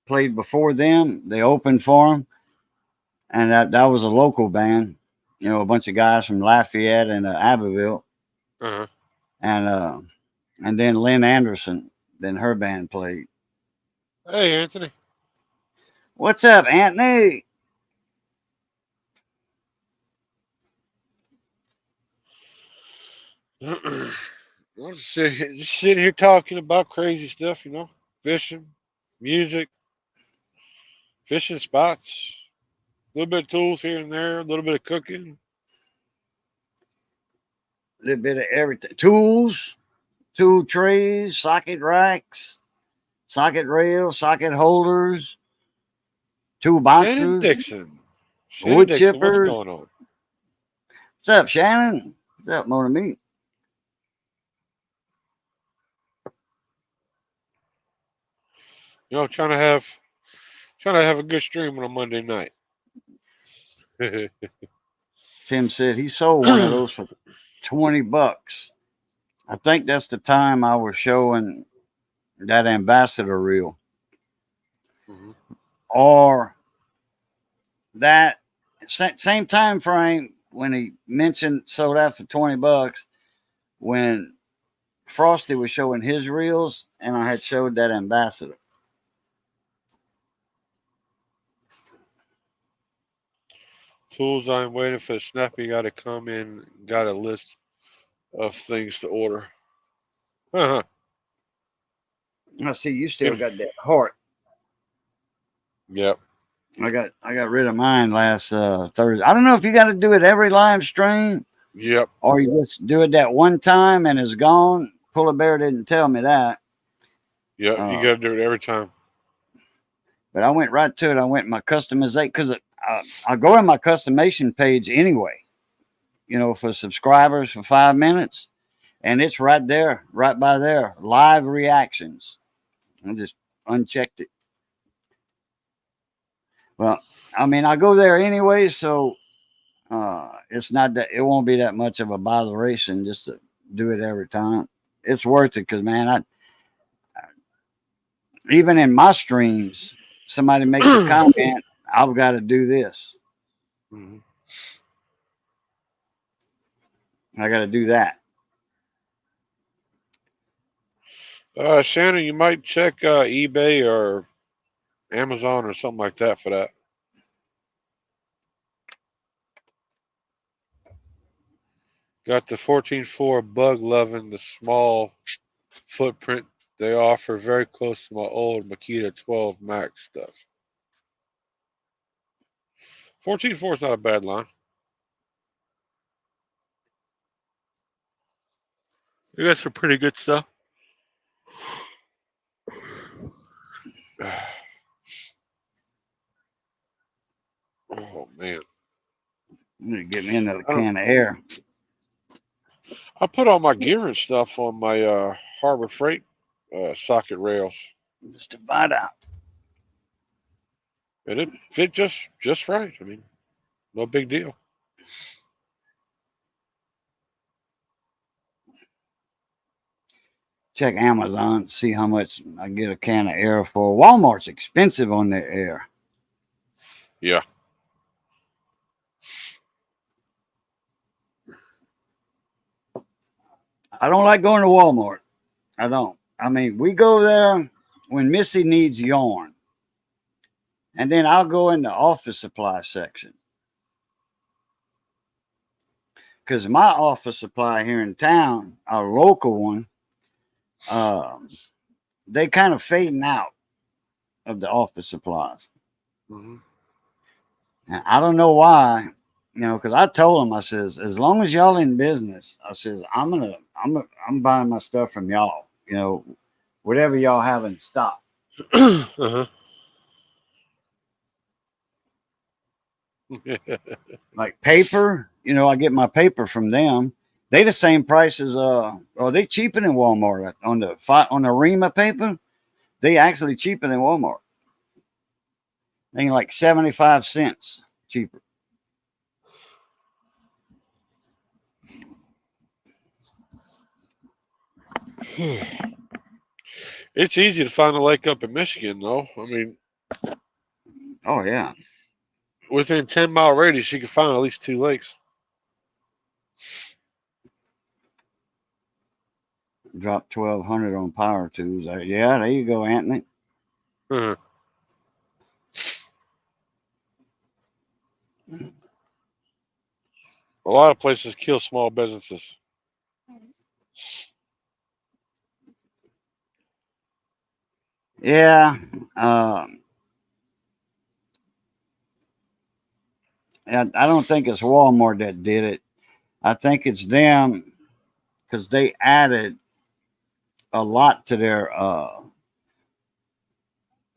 played before them. They opened for them, and that was a local band. You know, a bunch of guys from Lafayette and Abbeville, Uh-huh. and then Lynn Anderson. Then her band played. Hey, Anthony. What's up, Anthony? Well, just sitting here talking about crazy stuff, fishing, music, fishing spots, a little bit of tools here and there, a little bit of cooking. A little bit of everything. Tools, tool trays, socket racks, socket rails, socket holders, tool Shannon boxes, Dixon. wood Dixon, what's chippers. going on? What's up, Shannon? What's up, Mona Me? Trying to have a good stream on a Monday night. Tim said he sold one of those for $20. I think that's the time I was showing that ambassador reel. Mhm. Or that same time frame when he mentioned sold out for $20 when Frosty was showing his reels and I had showed that ambassador. Tools, I'm waiting for the snappy guy to come in. Got a list of things to order. Uh-huh. I see you still got that heart. Yep. I got rid of mine last Thursday. I don't know if you got to do it every live stream Yep. or you just do it that one time and it's gone. Polar Bear didn't tell me that. Yep. You got to do it every time. But I went right to it. I went my customization because I go in my customization page anyway, for subscribers for 5 minutes. And it's right there, right by there, live reactions. I just unchecked it. Well, I mean, I go there anyway, so it's not that it won't be that much of a botheration just to do it every time. It's worth it because, man, I even in my streams, somebody makes a comment, I've got to do this. Mm-hmm. I got to do that. Shannon, you might check eBay or Amazon or something like that for that. Got the 14.4 bug loving the small footprint they offer, very close to my old Makita 12 Max stuff. 14.4 is not a bad line. We got some pretty good stuff. Oh man, You need to get me another I don't. can of air. I put all my gear and stuff on my Harbor Freight socket rails, Just to find out. and it fit just right. I mean, no big deal. Check Amazon, see how much I get a can of air for. Walmart's expensive on their air. Yeah. I don't like going to Walmart. I don't. I mean, we go there when Missy needs yarn. And then I'll go in the office supply section. Because my office supply here in town, our local one, they kind of fading out of the office supplies. Hmm. And I don't know why, because I told them, I says, as long as y'all in business, I says, I'm buying my stuff from y'all, whatever y'all have in stock. Uh-huh. Like paper, I get my paper from them. They the same price as they cheaper than Walmart on the Rima paper. They actually cheaper than Walmart. They like 75 cents cheaper. It's easy to find a lake up in Michigan, though. I mean, Oh yeah, within 10-mile radius, you can find at least 2 lakes. drop 1,200 on power tools. Yeah, there you go, Anthony. Uh-huh. A lot of places kill small businesses. Yeah, I don't think it's Walmart that did it. I think it's them because they added a lot to their.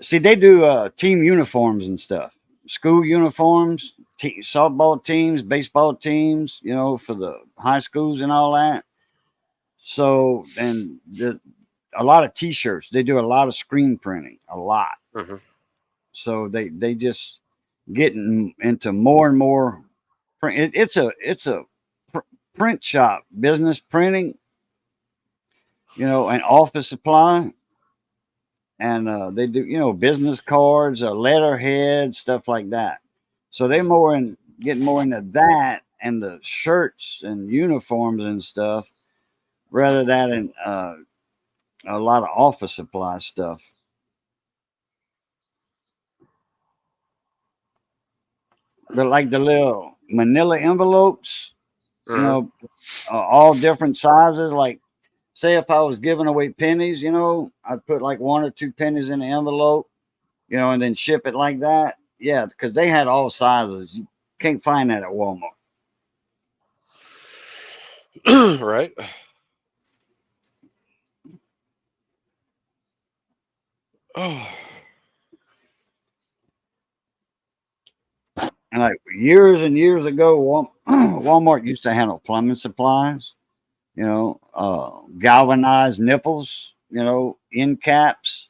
See, they do team uniforms and stuff, school uniforms, softball teams, baseball teams. For the high schools and all that. So, and a lot of T-shirts. They do a lot of screen printing, a lot. Uh-huh. So they just getting into more and more print. It's a print shop, business printing, and office supply, and they do business cards, letterhead, stuff like that. So they getting more into that and the shirts and uniforms and stuff rather than a lot of office supply stuff. But like the little manila envelopes, Uh-huh. all different sizes. Like, say if I was giving away pennies, I'd put like 1 or 2 pennies in the envelope, and then ship it like that. Yeah, because they had all sizes. You can't find that at Walmart. Right. Oh. And like years and years ago, Walmart used to handle plumbing supplies, galvanized nipples, end caps,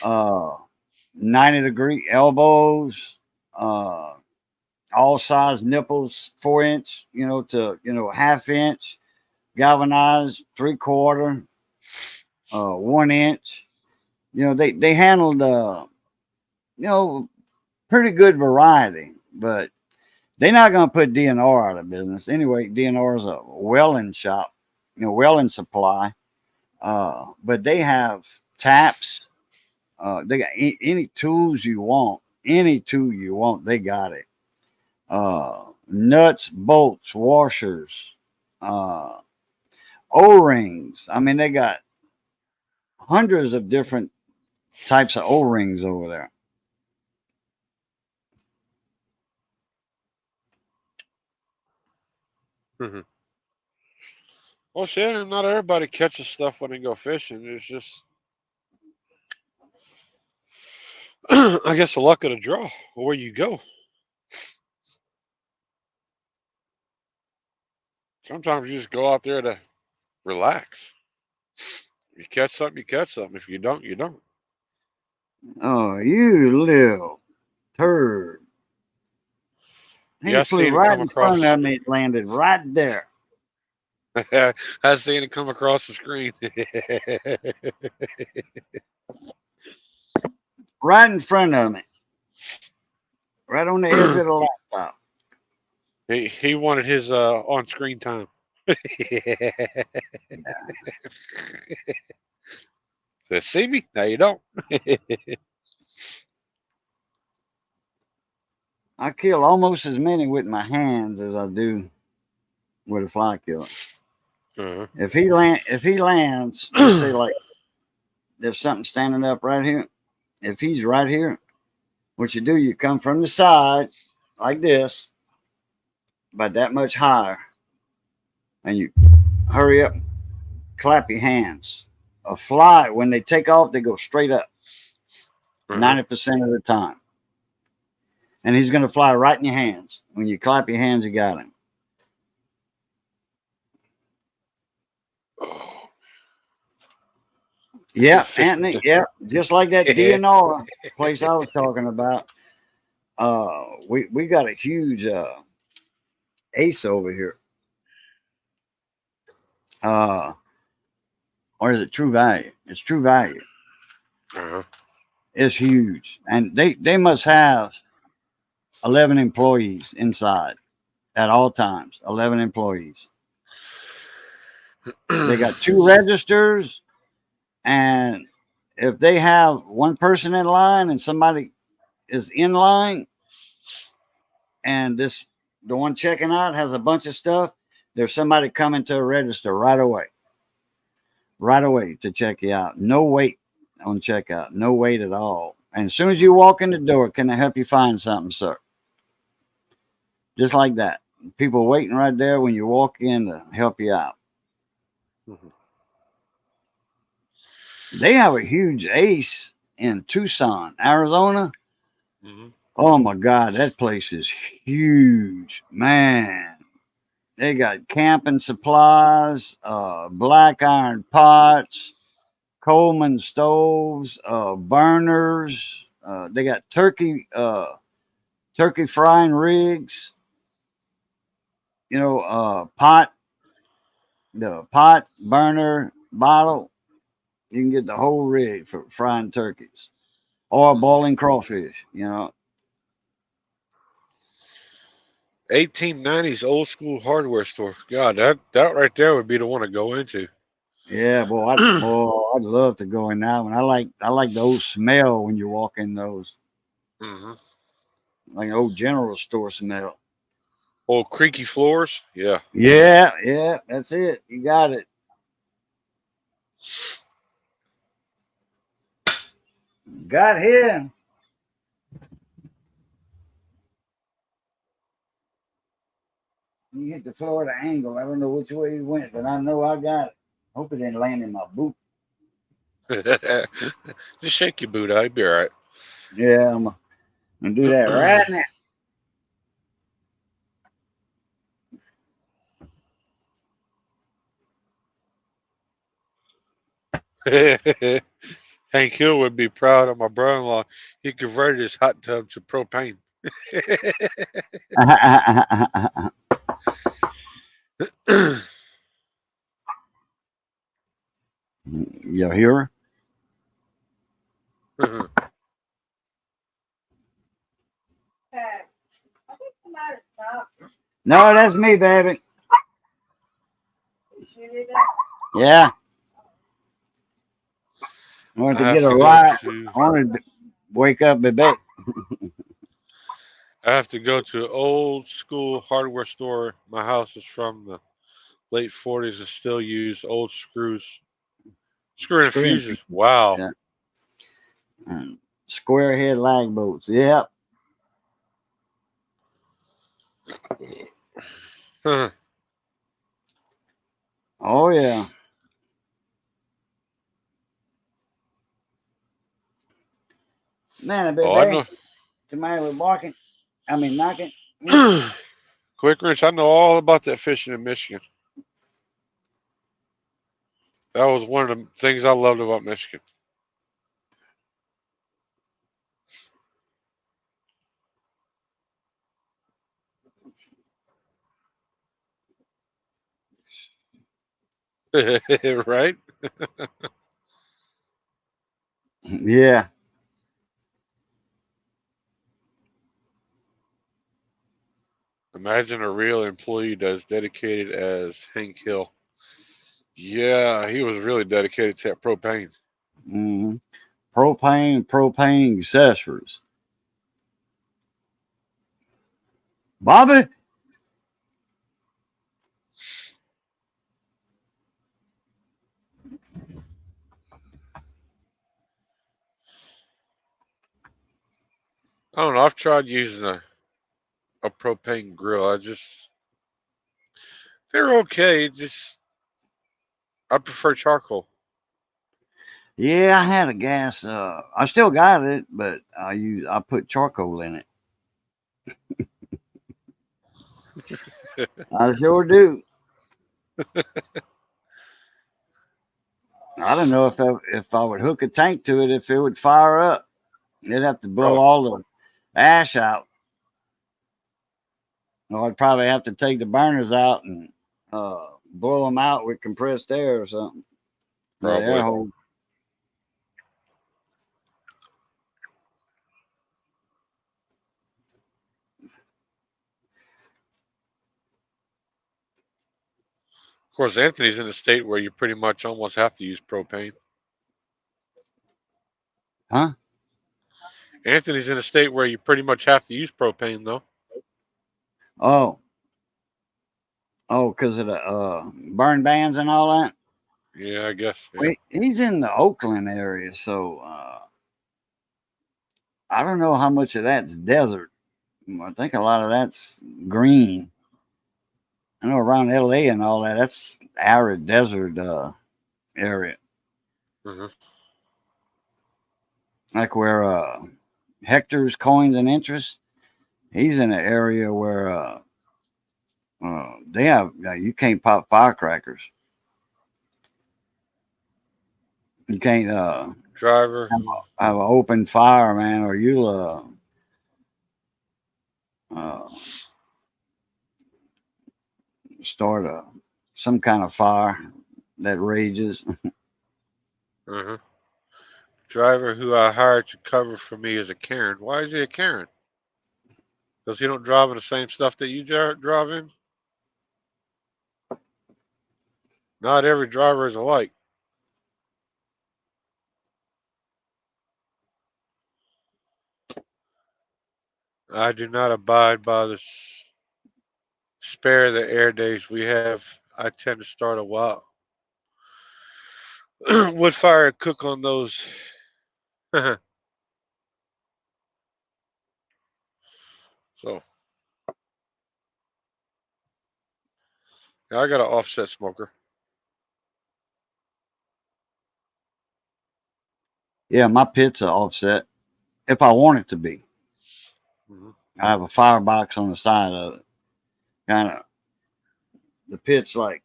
90-degree elbows, all size nipples, 4-inch, to 1/2 inch, galvanized, 3/4, 1 inch. They handled pretty good variety, but they're not going to put DNR out of business anyway. DNR is a welding shop, welding supply, but they have taps. They got any tools you want, any tool you want, they got it. Nuts, bolts, washers, O-rings. I mean, they got hundreds of different types of O-rings over there. Mhm. Well, Shannon, not everybody catches stuff when they go fishing. It's just, I guess, the luck of the draw where you go. Sometimes you just go out there to relax. If you catch something, you catch something. If you don't, you don't. Oh, you little turd. He Yeah, I flew seen it right come in across front of me, landed right there. I seen it come across the screen. Right in front of me. Right on the edge of the laptop. he wanted his on screen time. Says, see me? No, you don't. I kill almost as many with my hands as I do with a fly killer. Uh-huh. If he lands, let's say like there's something standing up right here. If he's right here, what you do, you come from the side like this, about that much higher, and you hurry up, clap your hands. A fly, when they take off, they go straight up Uh-huh. 90% of the time. And he's going to fly right in your hands. When you clap your hands, you got him. Oh, Yeah, Fish- Anthony. Yeah, just like that DNR place I was talking about. We got a huge ace over here. Or is it True Value? It's True Value. uh-huh. It's huge, and they must have 11 employees inside at all times. 11 employees. They got 2 registers, and if they have one person in line and somebody is in line, and the one checking out has a bunch of stuff, there's somebody coming to a register right away to check you out. No wait on checkout, no wait at all. And as soon as you walk in the door, can I help you find something, sir? Just like that. People waiting right there when you walk in to help you out. Mhm. They have a huge ace in Tucson, Arizona. Mhm. Oh my God, that place is huge, man. They got camping supplies, black iron pots, Coleman stoves, burners. They got turkey frying rigs. You know, the pot burner bottle. You can get the whole rig for frying turkeys or boiling crawfish. You know, 1890s old school hardware store. God, that right there would be the one to go into. yeah, boy, I'd love to go in that one. I like the old smell when you walk in those, Mm-hmm. like an old general store smell. Old creaky floors. Yeah. Yeah, that's it. You got it. Got him. You hit the floor at an angle. I don't know which way he went, but I know I got it. Hope it didn't land in my boot. Just shake your boot out. You'll be all right. Yeah, I'm gonna do that right now. Hank Hill would be proud of my brother-in-law. He converted his hot tub to propane. You hear her? I think somebody stopped. No, that's me, baby. You did that? Yeah. I wanted to I get have a to go ride. to- I wanted to wake up, baby. I have to go to an old school hardware store. My house is from the late 40s and still use old screws. Screw and Screw and fuses. Wow. Yeah. Square head lag bolts. Yep. Huh. Oh yeah. Man, Oh, I baby, somebody was barking. I mean, knocking. know. Quick Wrench, I know all about that fishing in Michigan. That was one of the things I loved about Michigan. Right? Yeah. Imagine a real employee that's dedicated as Hank Hill. Yeah, he was really dedicated to that propane. Mm-hmm. Propane accessories. Bobby. I don't know. I've tried using a propane grill. They're okay. Just I prefer charcoal. Yeah, I had a gas. I still got it, but I put charcoal in it. I sure do. I don't know if I would hook a tank to it, if it would fire up. It'd have to blow Bro, all the ash out. Or I'd probably have to take the burners out and blow them out with compressed air or something. The air probably. hole. Of course, Anthony's in a state where you pretty much almost have to use propane. Huh? Anthony's in a state where you pretty much have to use propane, though. Oh. Oh, because of the burn bans and all that? Yeah, I guess. Yeah. Well, he's in the Oakland area, so I don't know how much of that's desert. I think a lot of that's green. I know around LA and all that, that's arid desert area. hmm Like where Hector's Coins and Interest, he's in an area where they have, you can't pop firecrackers. You can't Driver. have an open fire, man, or you'll start some kind of fire that rages. uh Driver who I hired to cover for me is a Karen. Why is he a Karen? Because he don't drive in the same stuff that you drive in? Not every driver is alike. I do not abide by the spare the air days we have. I tend to start a while wood fire and cook on those. So yeah, I got an offset smoker. Yeah, my pit's are offset if I want it to be. hmm I have a firebox on the side of it. Kind of the pit's like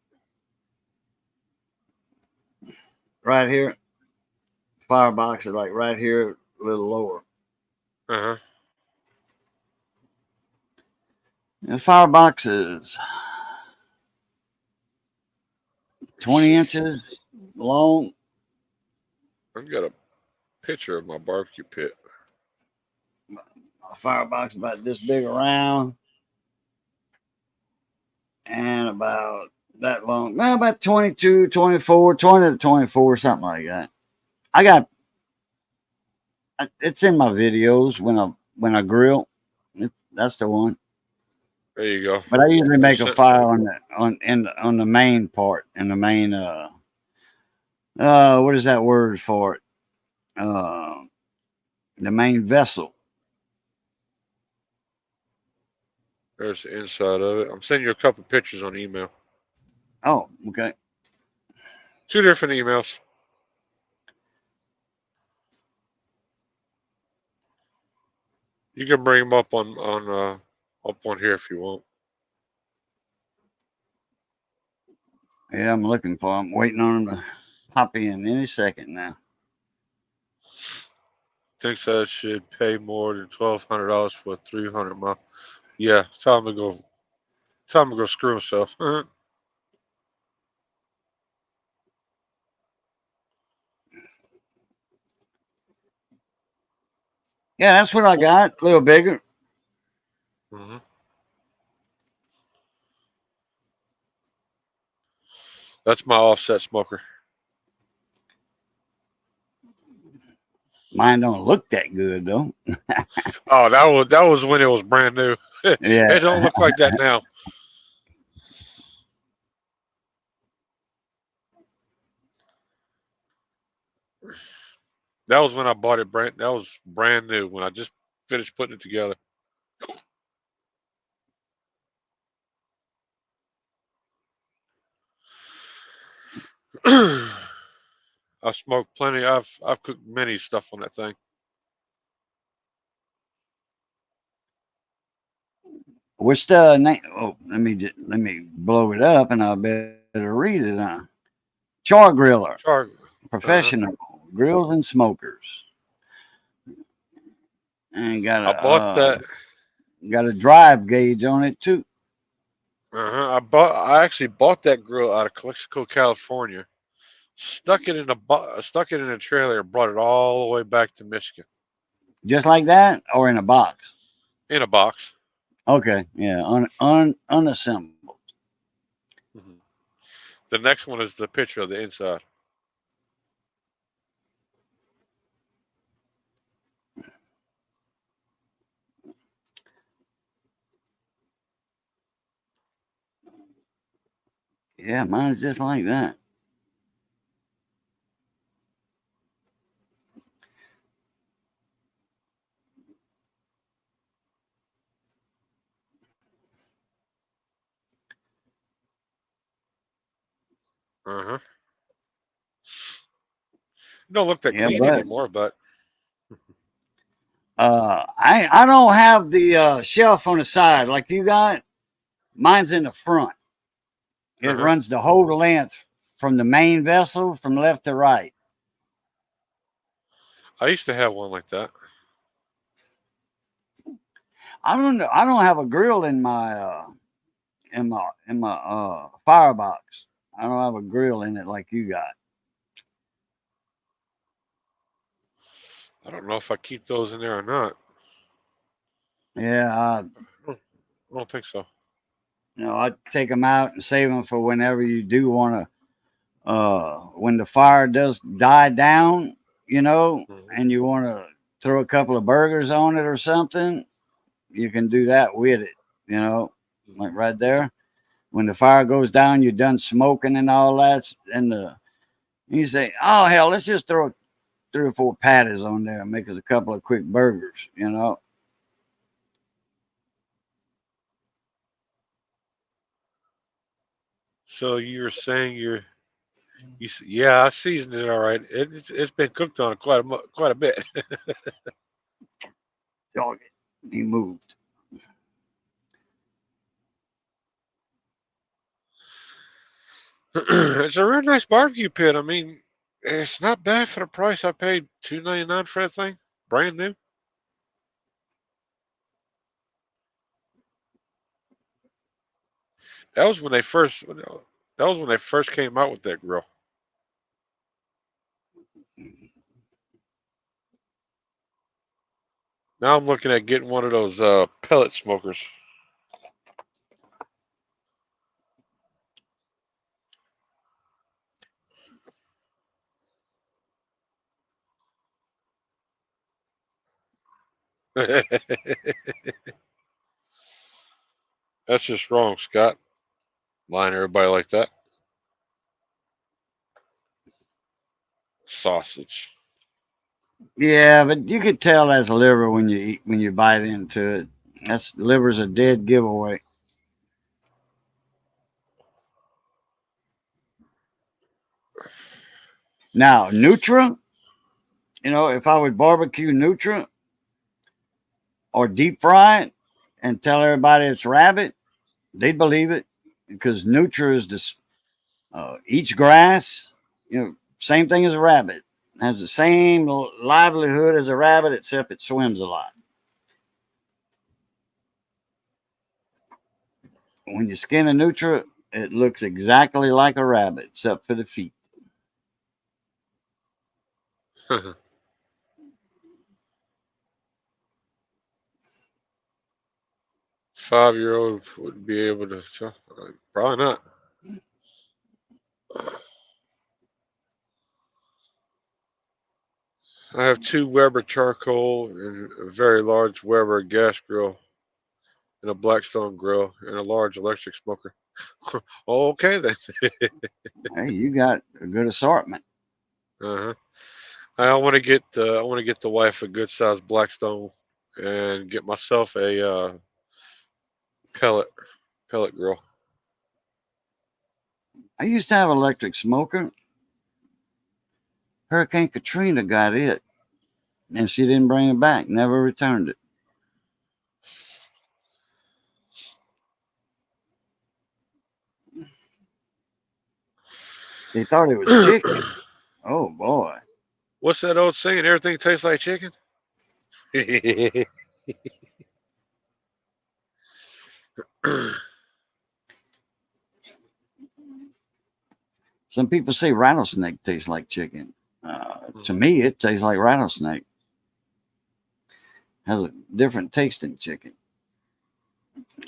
right here. Firebox is like right here, a little lower. Uh-huh. The firebox is 20 inches long. I've got a picture of my barbecue pit. A firebox about this big around and about that long. Well, about 22, 24, 20 to 24, something like that. It's in my videos when I grill. That's the one. There you go. But I usually make a Set- fire on the main part, and the main what is that word for it? The main vessel. There's the inside of it. I'm sending you a couple pictures on email. Oh, okay. Two different emails. You can bring them up on here if you want. Yeah, I'm looking for them. Waiting on them to pop in any second now. Thinks I should pay more than $1,200 for a 300 mile. Yeah, tell him to go. Tell him to go screw himself. Yeah, that's what I got. A little bigger. hmm That's my offset smoker. Mine don't look that good though. Oh, that was when it was brand new. Yeah. It don't look like that now. That was when I bought it brand. That was brand new when I just finished putting it together. I've smoked plenty. I've cooked many stuff on that thing. What's the name? Oh, let me blow it up, and I better read it. Char Griller, Char. professional grills and smokers, and I bought that. got a drive gauge on it too. I actually bought that grill out of Calexico, California. Stuck it in a trailer and brought it all the way back to Michigan Just like that, or in a box. in a box. Okay, yeah, unassembled. Mhm. The next one is the picture of the inside. Yeah, mine's just like that. Uh-huh. Don't look that Yeah, clean but anymore, but I don't have the shelf on the side like you got. Mine's in the front. It uh-huh. runs the whole length from the main vessel from left to right. I used to have one like that. I don't know. I don't have a grill in my firebox. I don't have a grill in it like you got. I don't know if I keep those in there or not. Yeah, I don't think so. I take them out and save them for whenever you do want to. When the fire does die down, Mhm. and you want to throw a couple of burgers on it or something, you can do that with it. Like right there. When the fire goes down, you're done smoking and all that, and you say, "Oh hell, let's just throw 3 or 4 patties on there and make us a couple of quick burgers." So you were saying yeah, I seasoned it all right. It's been cooked on quite a bit. Dog it, he moved. It's a real nice barbecue pit. I mean, it's not bad for the price I paid. $2.99 for that thing, brand new. That was when they first. That was when they first came out with that grill. Now I'm looking at getting one of those pellet smokers. That's just wrong, Scott. Lying to everybody like that. Sausage. Yeah, but you could tell that's liver when you bite into it. That's liver's a dead giveaway. Now, Nutra, you know, if I would barbecue Nutra or deep fry it and tell everybody it's rabbit, they'd believe it because Nutra is this eats grass, you know, same thing as a rabbit. Has the same livelihood as a rabbit, except it swims a lot. When you skin a Nutra, it looks exactly like a rabbit, except for the feet. 5-year-old wouldn't be able to tell. Probably not. I have 2 Weber charcoal and a very large Weber gas grill and a Blackstone grill and a large electric smoker. Okay then. Hey, you got a good assortment. Uh-huh. I want to get the wife a good sized Blackstone and get myself a pellet grill. I used to have an electric smoker. Hurricane Katrina got it, and she didn't bring it back. Never returned it. They thought it was chicken. Oh boy! What's that old saying? Everything tastes like chicken. Some people say rattlesnake tastes like chicken. To me, it tastes like rattlesnake. Has a different taste than chicken.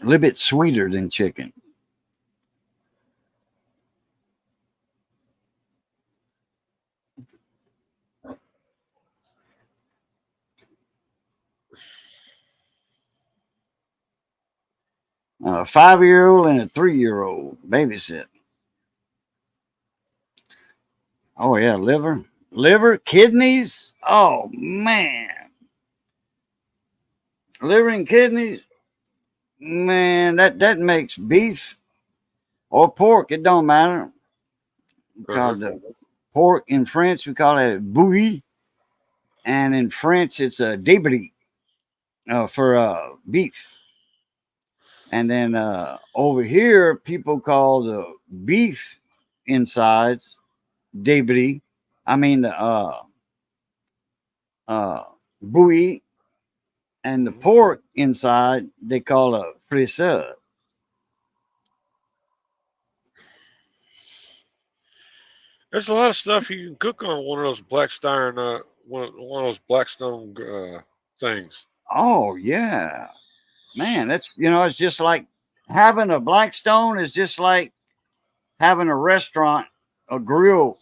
A little bit sweeter than chicken. A 5-year-old and a 3-year-old babysit. Oh yeah, liver, kidneys. Oh man, liver and kidneys. Man, that makes beef or pork. It don't matter. We call the pork in French. We call it bouillie, and in French it's a débris for beef. And then over here, people call the beef insides débris. I mean the bouillie, and the pork inside they call a frisseur. There's a lot of stuff you can cook on one of those Blackstone one of those Blackstone things. Oh yeah, man, that's it's just like having a Blackstone is just like having a restaurant, a grill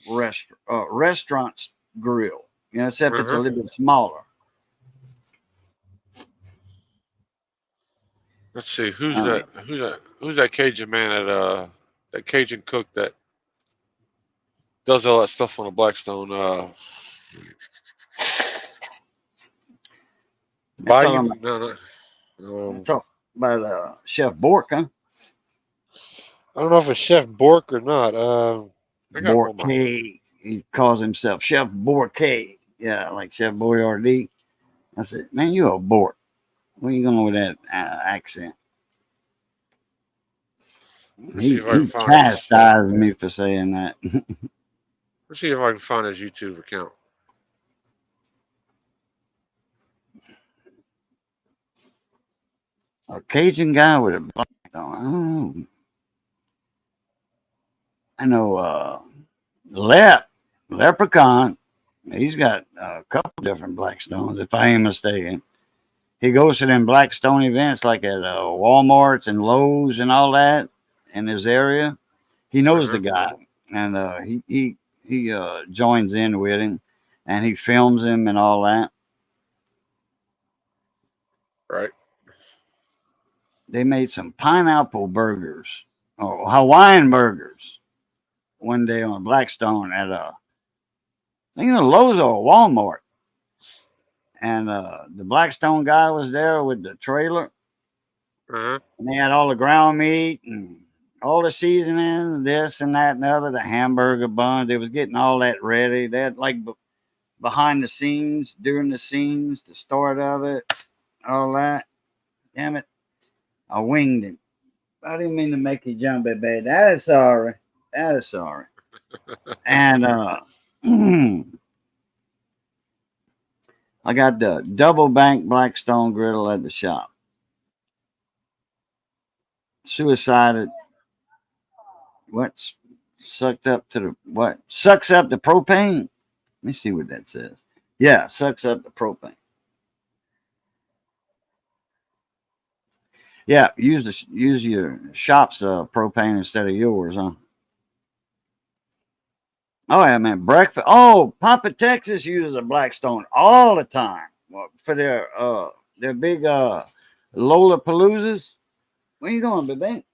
restaurant's grill. Except it's a little bit smaller. Let's see, who's that Cajun man that Cajun cook that does all that stuff on a Blackstone? Bayou? No. Talk about Chef Bork, huh? I don't know if it's Chef Bork or not. Borky. He calls himself Chef Borky. Yeah, like Chef Boyardee. I said, man, you a Bork. Where you going with that accent? He chastised me for saying that. Let's see if I can find his YouTube account. A Cajun guy with a Blackstone. I know Leprechaun. He's got a couple different Blackstones, if I ain't mistaken. He goes to them Blackstone events like at Walmarts and Lowe's and all that in his area. He knows the guy, and he joins in with him, and he films him and all that. Right. They made some pineapple burgers, or Hawaiian burgers, one day on Blackstone at Lowe's or Walmart. And the Blackstone guy was there with the trailer. And they had all the ground meat and all the seasonings, this and that and the other, the hamburger bun. They was getting all that ready. They had like behind the scenes, during the scenes, the start of it, all that. Damn it. I winged him. I didn't mean to make you jump, baby. That is sorry. That is sorry. And I got the double bank Blackstone griddle at the shop. Suicided. What sucked up to the what? Sucks up the propane. Let me see what that says. Yeah, sucks up the propane. Yeah, use your shop's propane instead of yours, huh? Oh yeah, man. Breakfast. Oh, Papa Texas uses a Blackstone all the time for their big Lollapaloozas. Where you going, baby?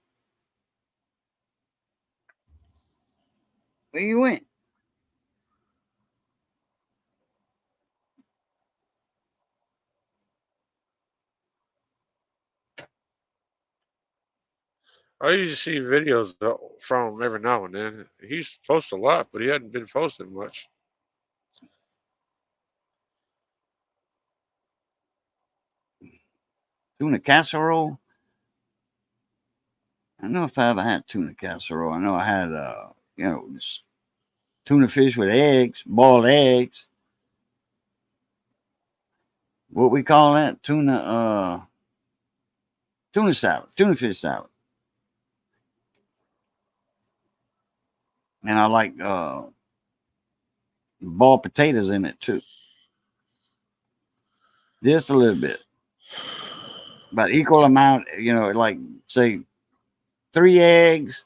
Where you went? I usually see videos from him every now and then. He's posted a lot, but he hadn't been posting much. Tuna casserole. I don't know if I ever had tuna casserole. I know I had just tuna fish with eggs, boiled eggs. What we call that? Tuna salad, tuna fish salad. And I like boiled potatoes in it too. Just a little bit. But equal amount, like say 3 eggs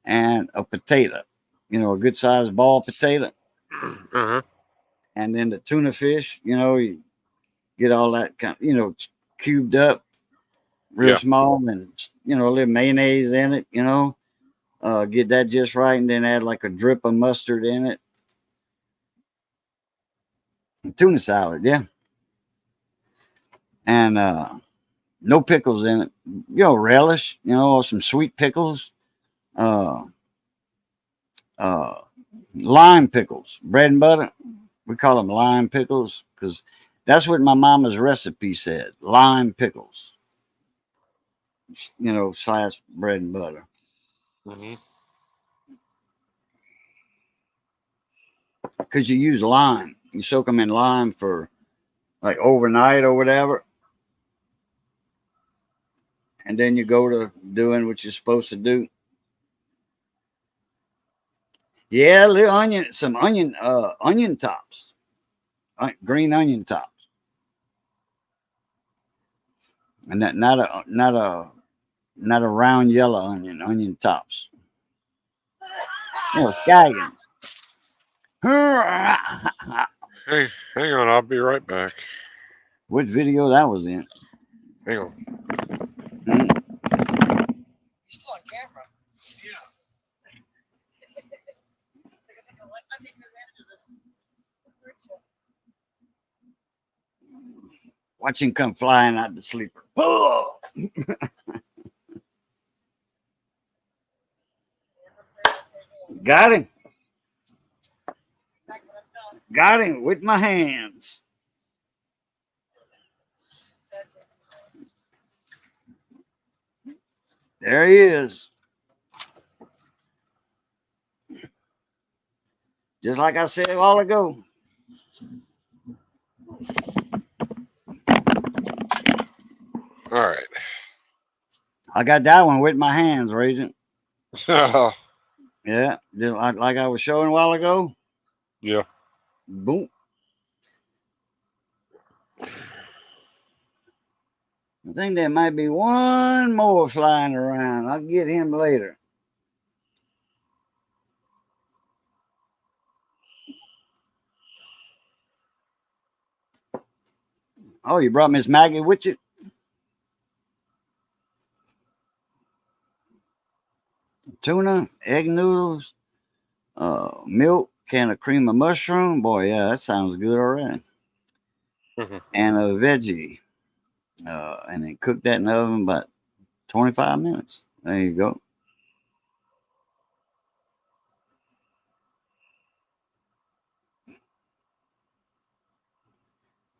and a potato. A good sized boiled potato. Uh-huh. And then the tuna fish, you get all that kind cubed up real small, and a little mayonnaise in it, get that just right, and then add like a drip of mustard in it. Tuna salad, yeah. And no pickles in it. Relish, some sweet pickles. Lime pickles, bread and butter. We call them lime pickles because that's what my mama's recipe said. Lime pickles. Slash bread and butter. Mm-hmm. Because you use lime. You soak them in lime for like overnight or whatever. And then you go to doing what you're supposed to do. Yeah, little onion, some onion tops. Green onion tops. And that not a round yellow onion tops. Skagans. Hey, hang on, I'll be right back. What video that was in? Hang on. Hmm? You're still on camera. Yeah. Watch him come flying out the sleeper. Oh! Got him. Got him with my hands. There he is. Just like I said a while ago. All right. I got that one with my hands, Regent. Yeah. Just like I was showing a while ago. Yeah. Boom. I think there might be one more flying around. I'll get him later. Oh, you brought Miss Maggie with you? Tuna, egg noodles, milk, can of cream of mushroom. Boy, yeah, that sounds good already. Mhm. And a veggie. And then cook that in the oven about 25 minutes. There you go.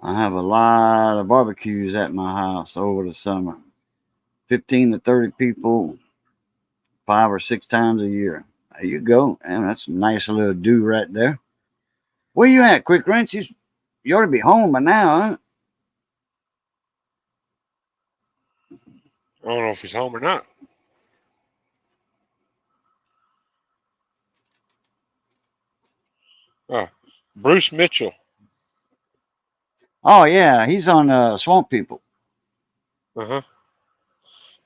I have a lot of barbecues at my house over the summer. 15 to 30 people, 5 or 6 times a year. There you go. And that's a nice little do right there. Where you at, Quick Wrench? You ought to be home by now, huh? I don't know if he's home or not. Oh, Bruce Mitchell. Oh, yeah. He's on Swamp People. Uh-huh.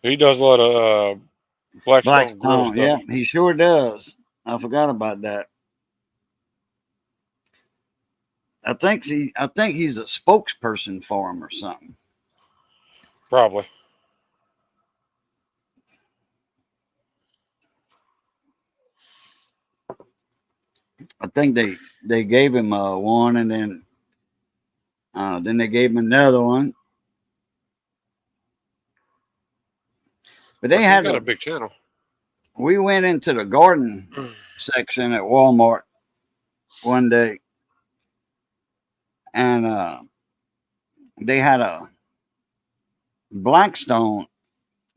He does a lot of Blackstone Grill Blackstone, stuff. yeah, he sure does. I forgot about that. I think he's a spokesperson for him or something. Probably. I think they gave him one, and then they gave him another one. But they He's had got a big channel. we went into the garden section at Walmart one day, and they had a Blackstone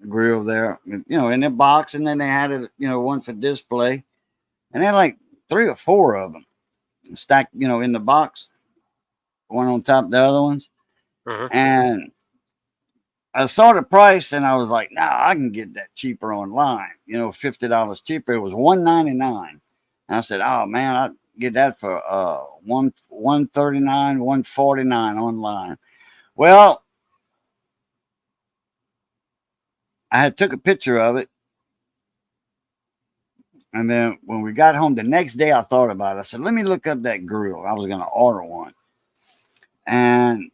grill there, in a box, and then they had it, one for display, and they had like 3 or 4 of them stacked, in the box, one on top of the other ones. Uh-huh. And I saw the price, and I was like, "Nah, I can get that cheaper online. $50 cheaper." It was $199, and I said, "Oh man, I'd get that for $139, $149 online." Well, I had took a picture of it, and then when we got home the next day, I thought about it. I said, "Let me look up that grill." I was going to order one, and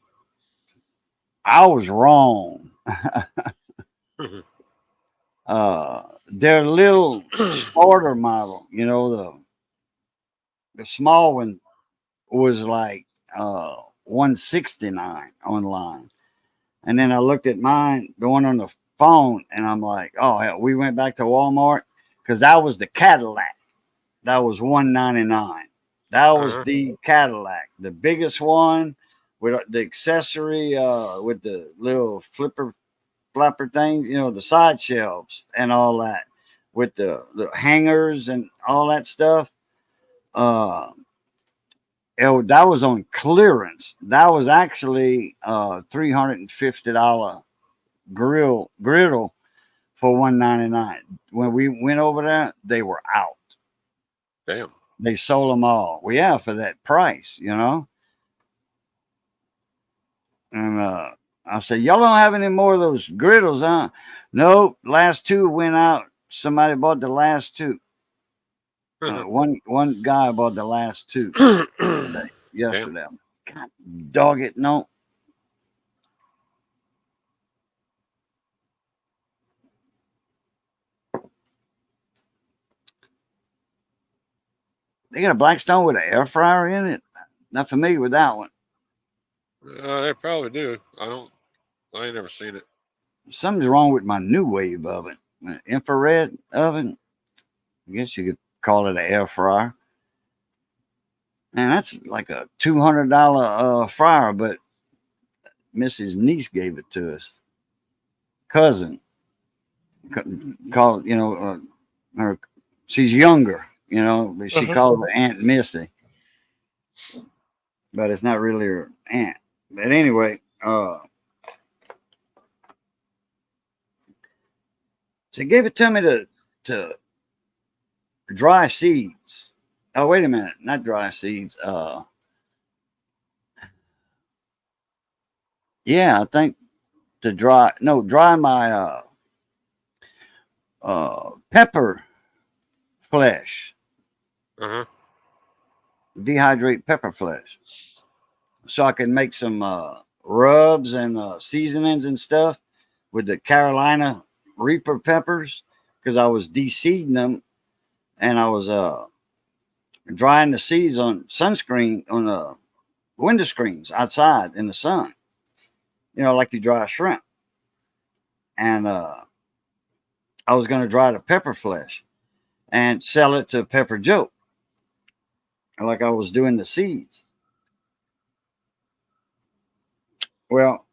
I was wrong. Their little starter model, the small one was like $169 online. And then I looked at mine, the one on the phone, and I'm like, oh hell, we went back to Walmart because that was the Cadillac. That was $199. That was the Cadillac, the biggest one with the accessory, with the little flapper thing, the side shelves and all that, with the hangers and all that stuff. That was on clearance. That was actually $350 griddle for $199. When we went over there, they were out. Damn. They sold them all. Well, yeah, for that price, And I said, "Y'all don't have any more of those griddles, huh?" "Nope, last 2 went out. Somebody bought the last 2. One guy bought the last 2 yesterday. God dog it, no. They got a Blackstone with an air fryer in it. Not familiar with that one. They probably do. I ain't never seen it. Something's wrong with my new wave oven, infrared oven. I guess you could call it an air fryer. And that's like a $200 fryer, but Mrs. Niece gave it to us. Cousin called, her. She's younger, but she called her Aunt Missy, but it's not really her aunt. But anyway, she gave it to me to dry seeds. Oh, wait a minute, not dry seeds. Yeah, I think to dry my pepper flesh. Dehydrate pepper flesh, so I can make some rubs and seasonings and stuff with the Carolina Reaper peppers, because I was de-seeding them, and I was drying the seeds on sunscreen on the window screens outside in the sun, like you dry a shrimp. And I was going to dry the pepper flesh and sell it to Pepper Joe, like I was doing the seeds. Well,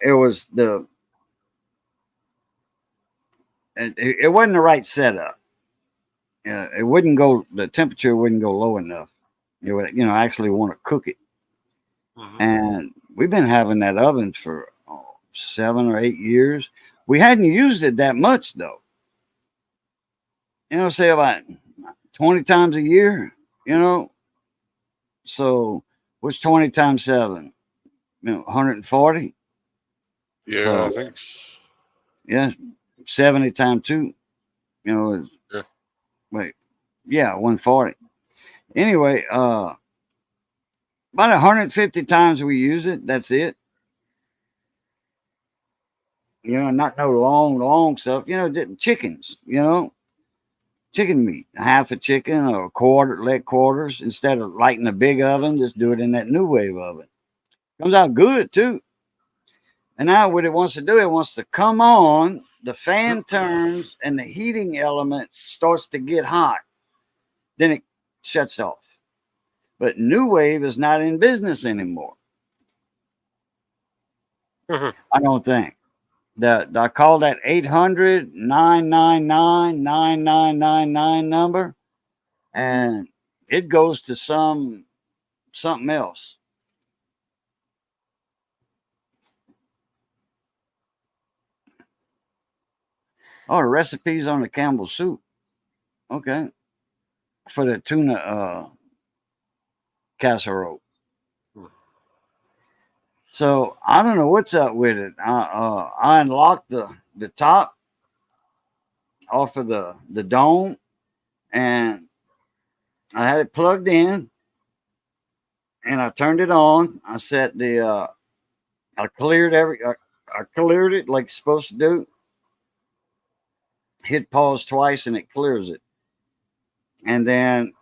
it was it wasn't the right setup. It wouldn't go. The temperature wouldn't go low enough. It would, actually want to cook it. Mhm. And we've been having that oven for 7 or 8 years. We hadn't used it that much though. Say about 20 times a year. So what's 20 times 7? 140. Yeah, So I think. yeah, 70 times 2. Is Yeah. wait, yeah, 140. Anyway, about 150 times we use it. That's it. Not no long stuff. Chickens. Chicken meat, half a chicken or a quarter, leg quarters. Instead of lighting a big oven, just do it in that New Wave oven. Comes out good too. And now what it wants to do, it wants to come on, the fan turns, and the heating element starts to get hot. Then it shuts off. But New Wave is not in business anymore. Mhm. I don't think. I call that 800-999-9999 number, and it goes to something else. Oh, the recipe's on the Campbell soup. Okay. For the tuna casserole. Hmm. So I don't know what's up with it. I unlocked the top off of the dome, and I had it plugged in, and I turned it on. I set I cleared I cleared it like it's supposed to do. Hit pause twice and it clears it. And then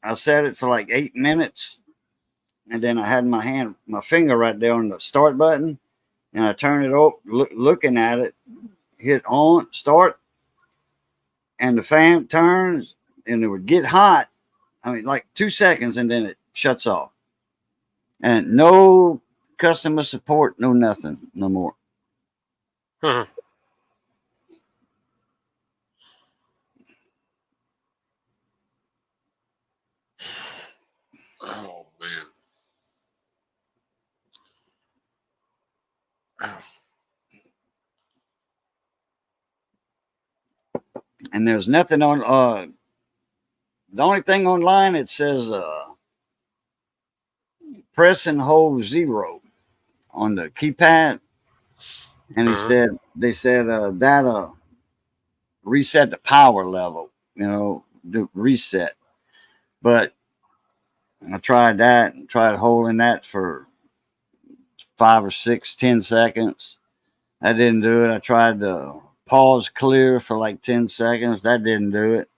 I set it for like 8 minutes. And then I had my finger right there on the start button. And I turned it up, looking at it, hit on, start. And the fan turns and it would get hot. I mean, like 2 seconds, and then it shuts off. And no customer support, no nothing, no more. Mhm. Oh man. Oh. And there's nothing on the only thing online, it says press and hold 0 on the keypad. And they said that reset the power level, do reset. But I tried that and tried holding that for 5 or 6, 10 seconds. That didn't do it. I tried to pause clear for like 10 seconds. That didn't do it.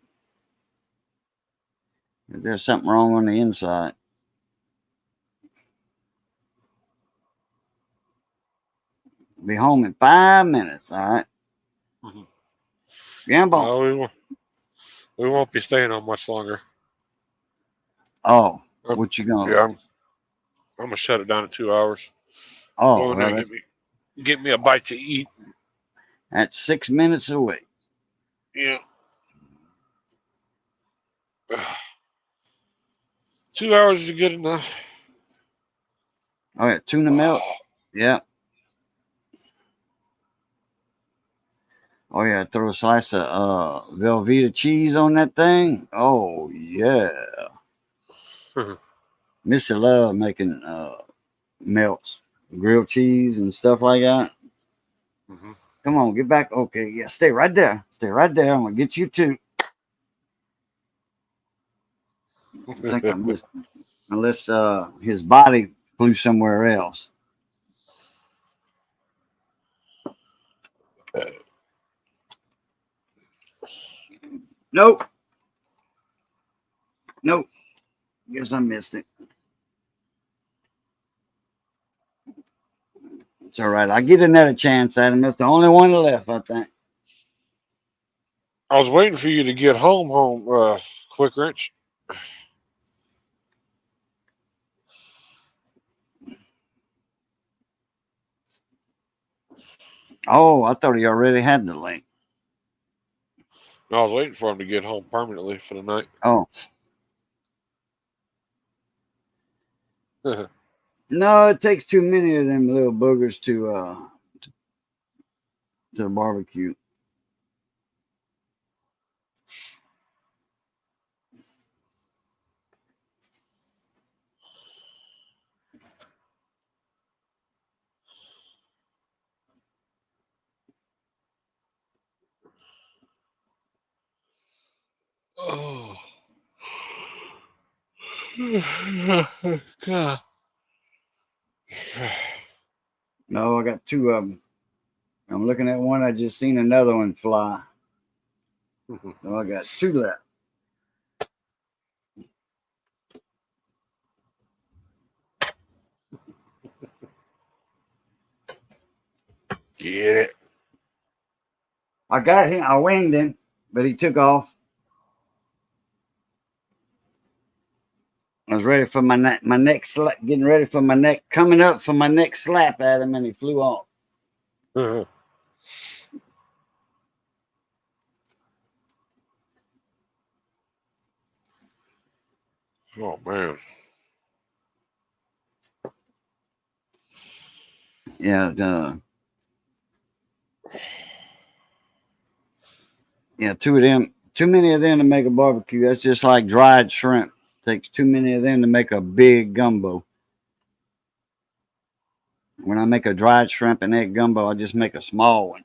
There's something wrong on the inside. Be home in 5 minutes. All right. Mhm. Gamble. No, we won't be staying on much longer. Oh, what you going? Yeah, I'm gonna shut it down in 2 hours. Oh, Go in there and get me a bite to eat. that's 6 minutes away. Yeah. 2 hours is good enough. Oh yeah, tuna milk. Yeah. Oh yeah, throw a slice of Velveeta cheese on that thing. Oh yeah. Missy love making melts, grilled cheese and stuff like that. Mm-hmm. Come on, get back. Okay, yeah, stay right there. Stay right there. I'm gonna get you too. I think I missed him. Unless his body flew somewhere else. Nope. Nope. Guess I missed it. It's all right. I'll get another chance at him. That's the only one left, I think. I was waiting for you to get home, Quick Wrench. Oh, I thought he already had the link. I was waiting for him to get home permanently for the night. Oh, no, it takes too many of them little boogers to barbecue. Oh. God. No, I got two of them. I'm looking at one. I just seen another one fly. So I got two left. Get it. I got him. I winged him, but he took off. I was ready for my next slap, getting ready for my neck, coming up for my next slap at him, and he flew off. Oh, man. Yeah, two of them. Too many of them to make a barbecue. That's just like dried shrimp. Takes too many of them to make a big gumbo. When I make a dried shrimp and egg gumbo, I just make a small one.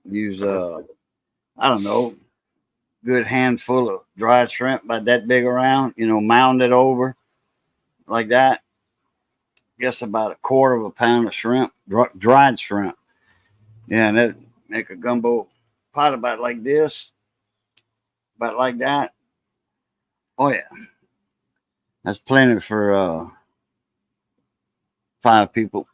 Use I don't know, good handful of dried shrimp about that big around. Mound it over like that. Guess about a quarter of a pound of shrimp, dried shrimp. Yeah, and that make a gumbo pot about like this, about like that. Oh yeah, that's plenty for 5 people.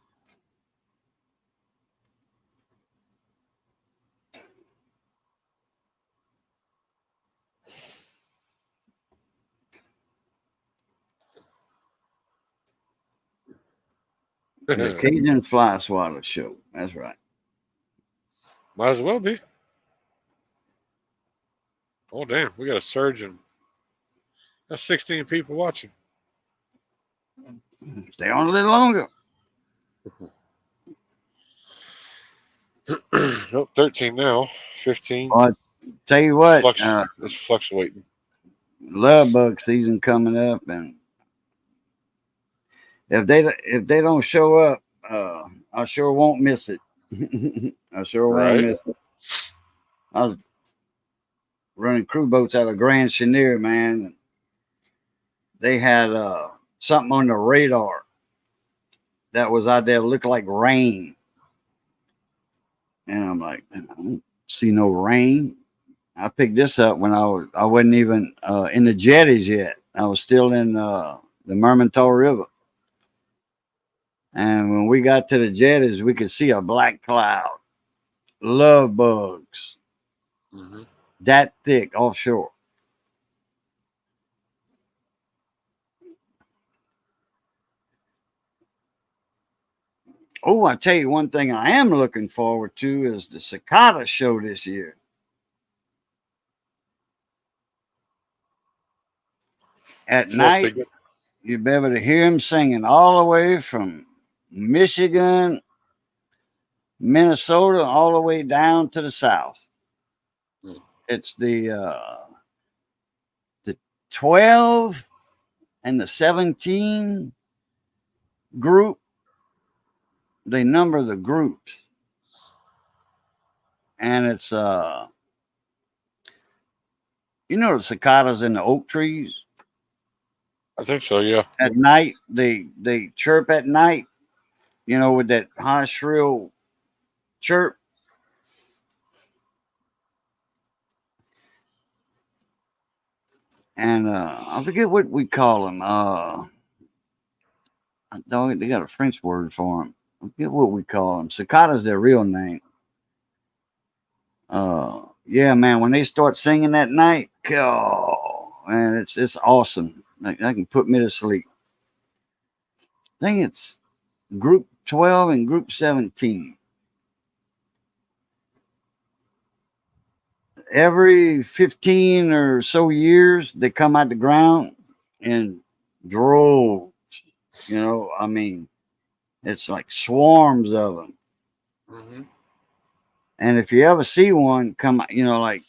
The Cajun Fly Swatter Show. That's right. Might as well be. Oh, damn. We got a surge in. That's 16 people watching. Stay on a little longer. Nope, 13 now. 15. Oh, tell you what, It's fluctuating. love bug season coming up, and if they don't show up, I sure won't miss it. I sure won't Right. miss it. I was running crew boats out of Grand Chenier, man. They had something on the radar that was out there looked like rain, and I'm like, I don't see no rain. I picked this up when I wasn't even in the jetties yet. I was still in the Mermentau River. And when we got to the jetties, we could see a black cloud, love bugs, Mm-hmm. that thick offshore. Oh, I tell you one thing I am looking forward to is the cicada show this year. At night, you'll be able to hear them singing all the way from Michigan, Minnesota, all the way down to the south. Mm. It's the 12 and the 17 group. They number the groups, and it's the cicadas in the oak trees. I think so, yeah. At night, they chirp at night, with that high shrill chirp. And I forget what we call them. They got a French word for them. I forget what we call them. Cicadas, their real name. Yeah, man. When they start singing that night, oh man, it's awesome. Like, that can put me to sleep. I think it's group 12 and group 17. every 15 or so years, they come out the ground in droves. You know, I mean, it's like swarms of them. Mm-hmm. And if you ever see one come, you know, like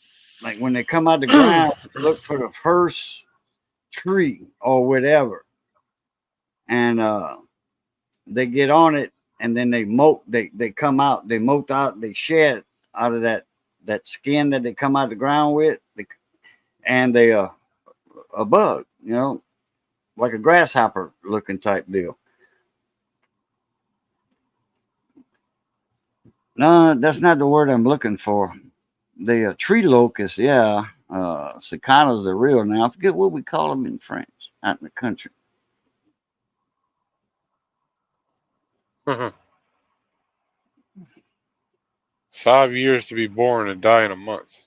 when they come out the ground, look for the first tree or whatever, and they get on it, and then they molt. They come out. They molt out. They shed out of that skin that they come out the ground with, and they a bug, you know, like a grasshopper looking type deal. No, that's not the word I'm looking for. The tree locust, yeah. Cicadas are real now. I forget what we call them in France out in the country. 5 years to be born and die in a month.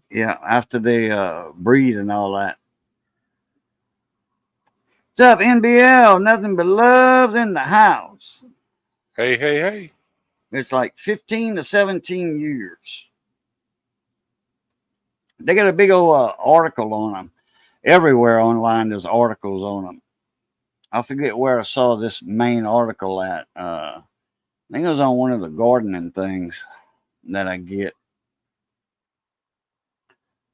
Yeah, after they breed and all that. What's up, NBL? Nothing but loves in the house. Hey, hey, hey. It's like 15 to 17 years. They got a big old article on them. Everywhere online, there's articles on them. I forget where I saw this main article at. I think it was on one of the gardening things that I get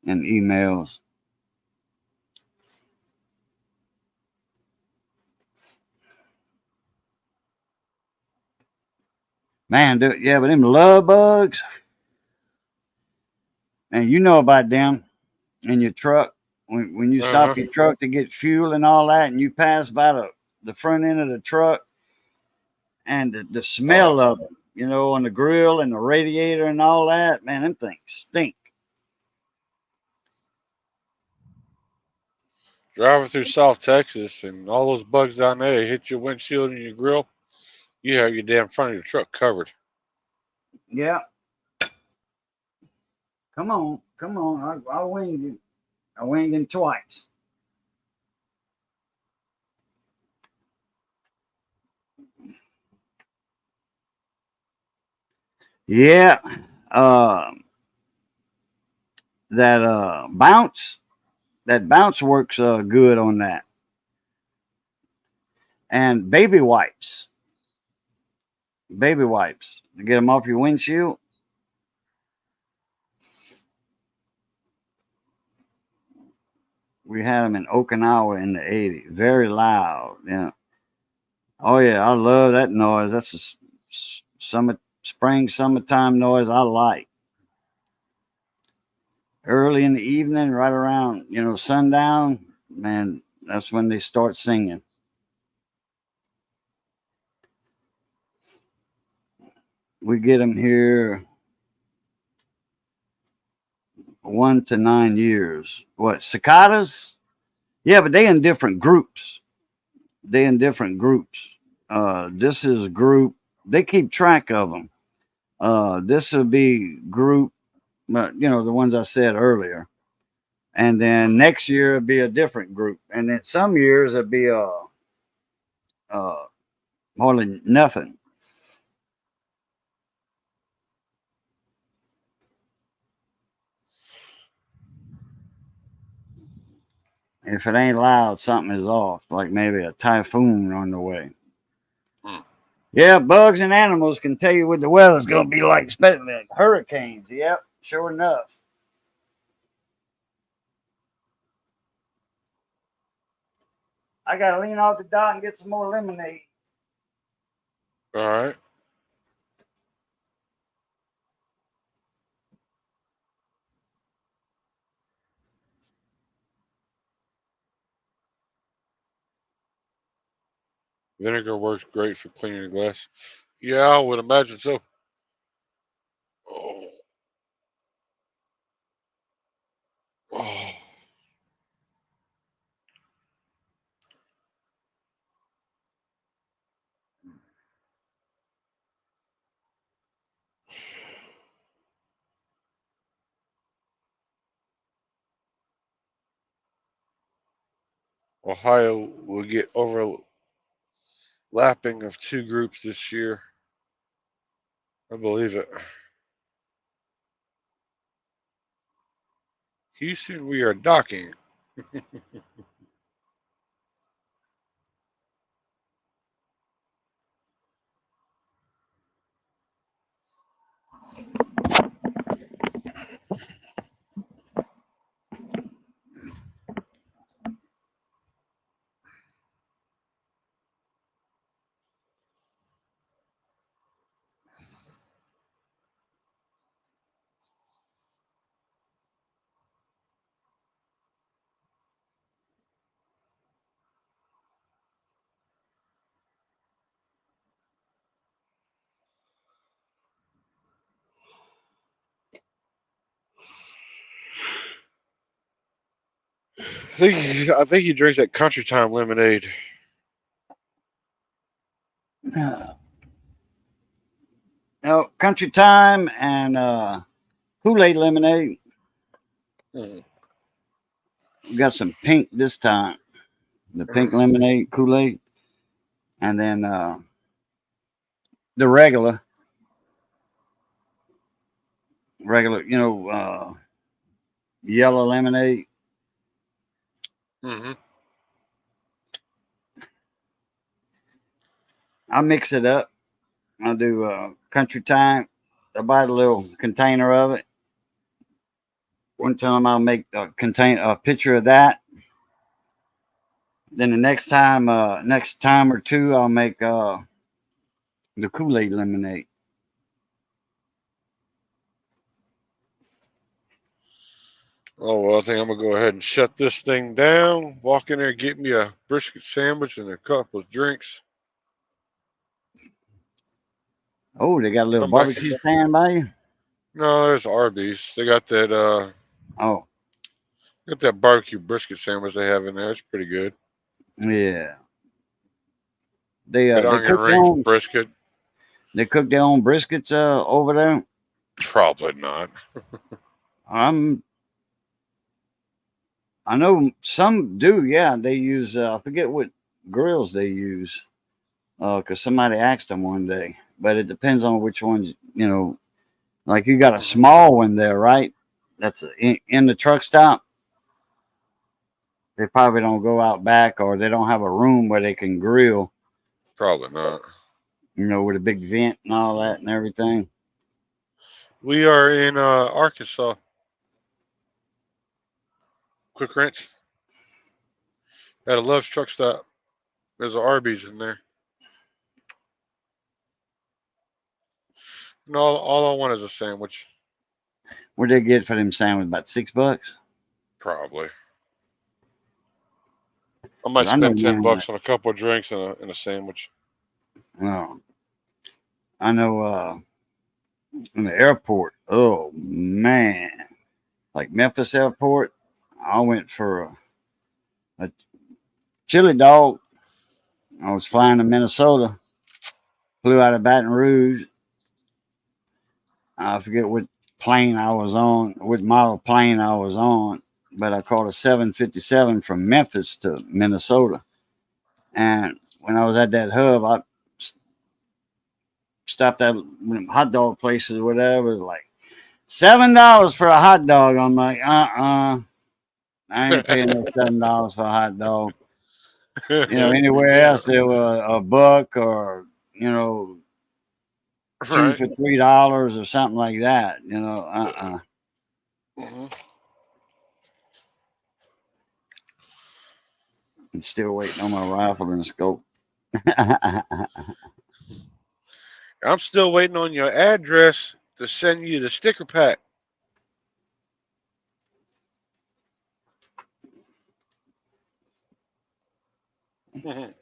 in emails. Man, dude, yeah, but them love bugs, and you know about them in your truck. When you stop your truck to get fuel and all that, and you pass by the front end of the truck, and the smell of them, you know, on the grill and the radiator and all that, man, them things stink. Driving through South Texas and all those bugs down there, they hit your windshield and your grill. You have your damn front of your truck covered. Yeah. Come on. I'll wing you. I winged him twice. Yeah. That bounce works good on that. And baby wipes to get them off your windshield. We had them in Okinawa in the 80s. Very loud. Yeah. Oh yeah, I love that noise. That's a summertime noise I like. Early in the evening, right around, you know, sundown, man, that's when they start singing. We get them here 1 to 9 years. What, cicadas? Yeah, but they in different groups. This is a group. They keep track of them. This will be group, you know, the ones I said earlier. And then next year it'll be a different group. And then some years it'll be hardly nothing. If it ain't loud, something is off, like maybe a typhoon on the way. Yeah, bugs and animals can tell you what the weather's going to be like, especially like hurricanes. Yep, sure enough. I got to lean off the dock and get some more lemonade. All right. Vinegar works great for cleaning the glass. Yeah, I would imagine so. Oh. Oh. Ohio will get overlapping of 2 groups this year. I believe it. Houston, we are docking. I think he drinks that Country Time lemonade. No, Country Time and Kool-Aid lemonade. Mhm. We got some pink this time. The pink lemonade, Kool-Aid, and then the regular, yellow lemonade. Mm-hmm. I mix it up. I'll do Country Time. I buy the little container of it. One time I'll make a picture of that. Then the next time or two, I'll make the Kool-Aid lemonade. Oh, well, I think I'm going to go ahead and shut this thing down. Walk in there, get me a brisket sandwich and a couple of drinks. Oh, they got a little Come back barbecue stand by you? No, there's Arby's. They got that Oh, barbecue brisket sandwich they have in there. It's pretty good. yeah. Good They onion cook their rings, own. brisket. They cook their own briskets over there. Probably not. I know some do. Yeah, they use. I forget what grills they use. Because somebody asked them one day. But it depends on which ones. Like you got a small one there, right? That's in the truck stop. They probably don't go out back, or they don't have a room where they can grill. Probably not. With a big vent and all that and everything. We are in Arkansas. Quick Ranch. At a Love's truck stop. There's an Arby's in there. No, all I want is a sandwich. What'd they get for them sandwiches? About $6? Probably. I might I know spend $10 mine. on a couple of drinks and a sandwich. Well, I know in the airport. Oh man, like Memphis Airport, I went for a chili dog. I was flying to Minnesota, flew out of Baton Rouge. I forget what plane I was on, what model plane I was on, but I caught a 757 from Memphis to Minnesota. And when I was at that hub, I stopped at hot dog places, whatever. It was like $7 for a hot dog. I'm like, I ain't paying no $7 for a hot dog. Anywhere else there was $1 or two Right. for $3 or something like that. Mhm. I'm still waiting on my rifle and scope. I'm still waiting on your address to send you the sticker pack. If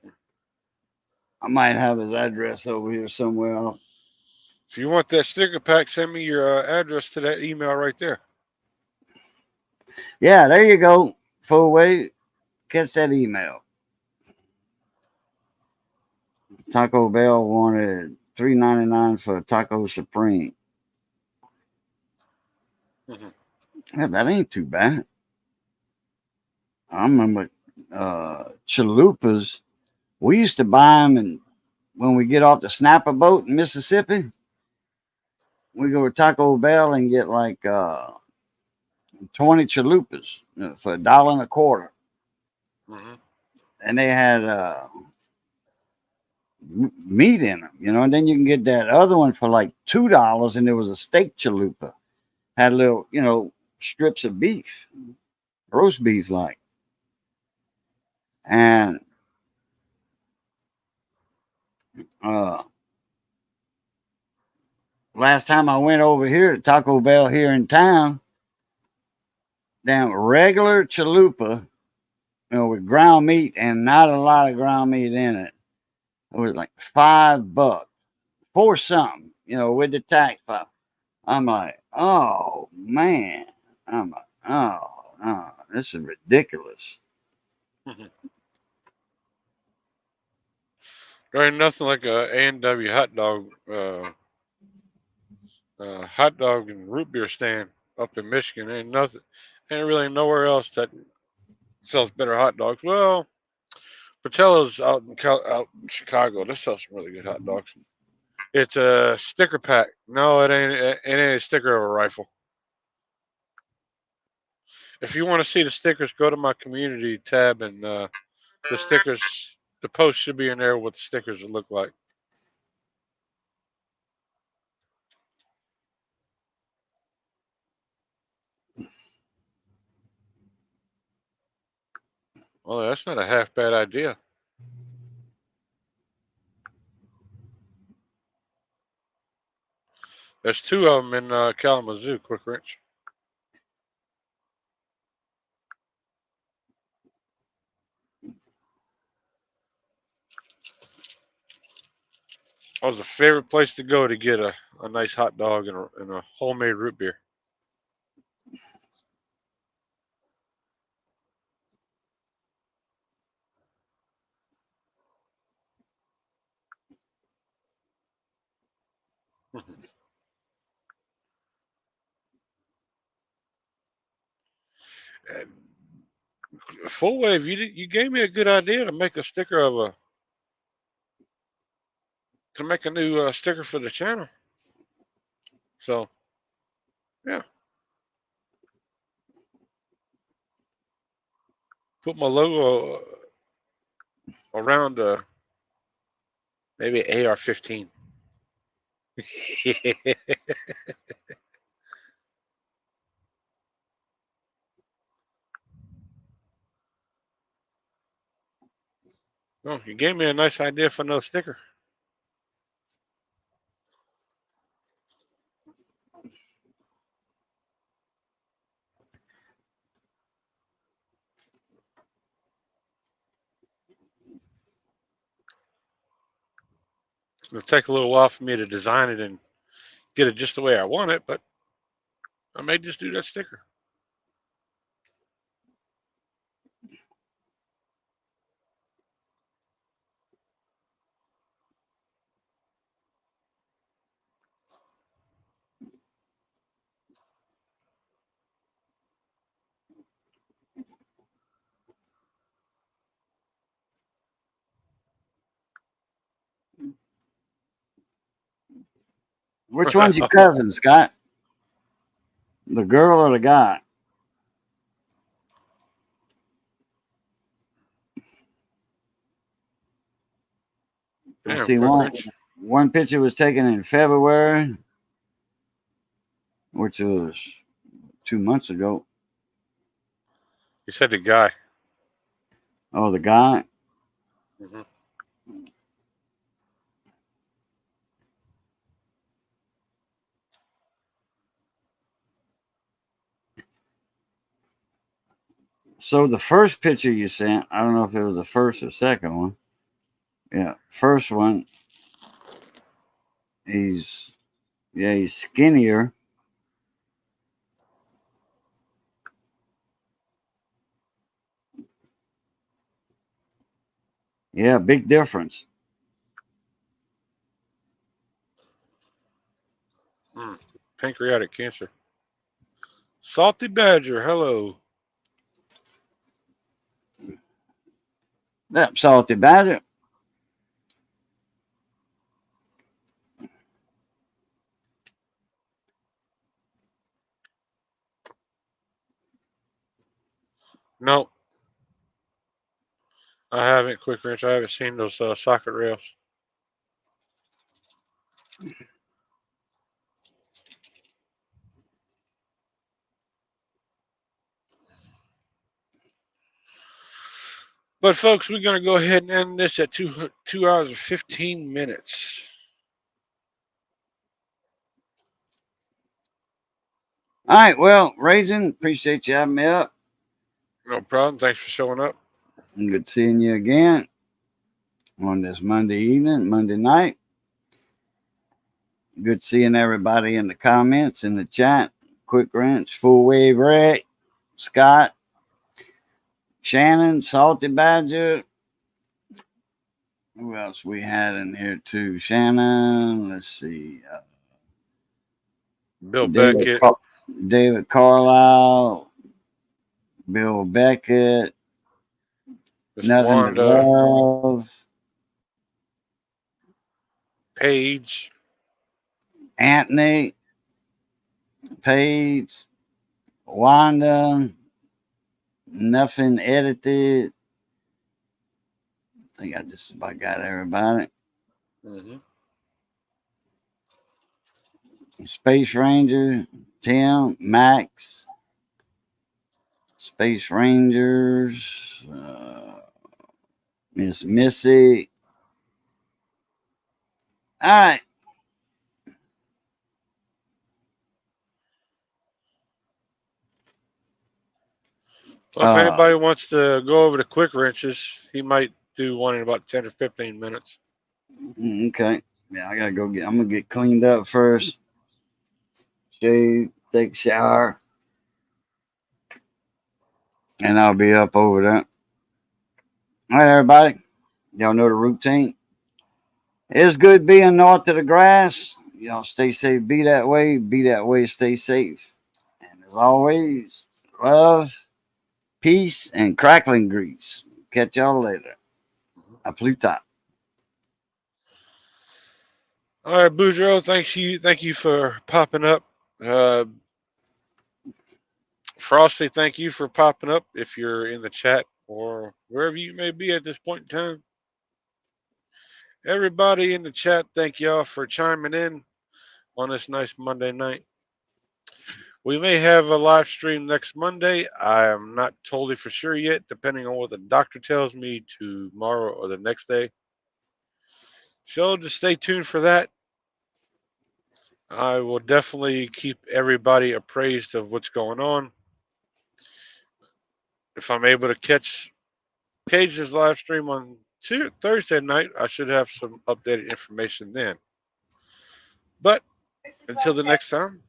I might have his address over here somewhere. you want that sticker pack, send me your address to that email right there. Yeah, there you go. Full way. Catch that email. Taco Bell wanted $3.99 for Taco Supreme. Mhm. Yeah, that ain't too bad. I remember chalupas. We used to buy them, and when we get off the snapper boat in Mississippi, we go to Taco Bell and get like 20 chalupas for $1.25. Mhm. And they had meat in them, and then you can get that other one for like $2, and there was a steak chalupa, had little, strips of beef, roast beef like. And last time I went over here to Taco Bell here in town, damn regular chalupa, with ground meat and not a lot of ground meat in it. It was like $5 for something, with the tax file. I'm like, oh man. I'm like, oh no, this is ridiculous. There ain't nothing like a A&W hot dog and root beer stand up in Michigan. Ain't really nowhere else that sells better hot dogs. Well, Patello's out in Chicago. They sell some really good hot dogs. It's a sticker pack. No, it ain't. It ain't a sticker of a rifle. If you want to see the stickers, go to my community tab, and the stickers, the post should be in there. What the stickers would look like. Well, that's not a half bad idea. There's two of them in Kalamazoo, Quick Wrench. That was a favorite place to go to get a nice hot dog and a homemade root beer. And Full Wave, you gave me a good idea to make a sticker to make a new sticker for the channel. So, yeah, put my logo around maybe AR-15. Oh, you gave me a nice idea for another sticker. It'll take a little while for me to design it and get it just the way I want it, but I may just do that sticker. Which one's your cousin, Scott? The girl or the guy? I Damn, see Quick one. Wrench. One picture was taken in February, which was 2 months ago. You said the guy. Oh, the guy. Mhm. So the first picture you sent, I don't know if it was the first or second one. Yeah, first one. He's skinnier. Yeah, big difference. Pancreatic cancer. Salty Badger, hello. That salty badger. No, I haven't. Quick wrench. I haven't seen those socket rails. But folks, we're gonna go ahead and end this at 2 hours and 15 minutes. All right. Well, Raging, appreciate you having me up. No problem. Thanks for showing up. Good seeing you again on this Monday evening, Monday night. Good seeing everybody in the comments, in the chat. Quick Wrench, Full Wave Ray, Scott, Shannon, Salty Badger. Who else we had in here too? Shannon, let's see. Bill Beckett. David Carlisle, Bill Beckett, Miss Nothing But Wanda. Love, Paige. Anthony, Paige, Wanda, Nothing Edited. I think I just about got everybody. Mm-hmm. Space Ranger, Tim, Max, Space Rangers, Miss Missy. All right. Well, if anybody wants to go over the quick wrenches, he might do one in about 10 or 15 minutes. Okay. Yeah, I gotta go I'm gonna get cleaned up first. Shave, take a shower. And I'll be up over that. All right, everybody. Y'all know the routine. It's good being north of the grass. Y'all stay safe. Be that way. Be that way. Stay safe. And as always, love, peace, and crackling grease. Catch y'all later. A Pluton. All right, Boudreaux, thank you for popping up. Frosty, thank you for popping up if you're in the chat or wherever you may be at this point in time. Everybody in the chat, thank y'all for chiming in on this nice Monday night. We may have a live stream next Monday. I am not totally for sure yet, depending on what the doctor tells me tomorrow or the next day. So just stay tuned for that. I will definitely keep everybody appraised of what's going on. If I'm able to catch Cage's live stream on Thursday night, I should have some updated information then. But until the next time,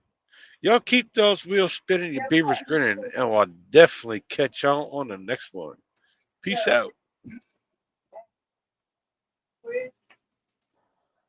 y'all keep those wheels spinning, your beavers grinning, and we'll definitely catch y'all on the next one. Peace out.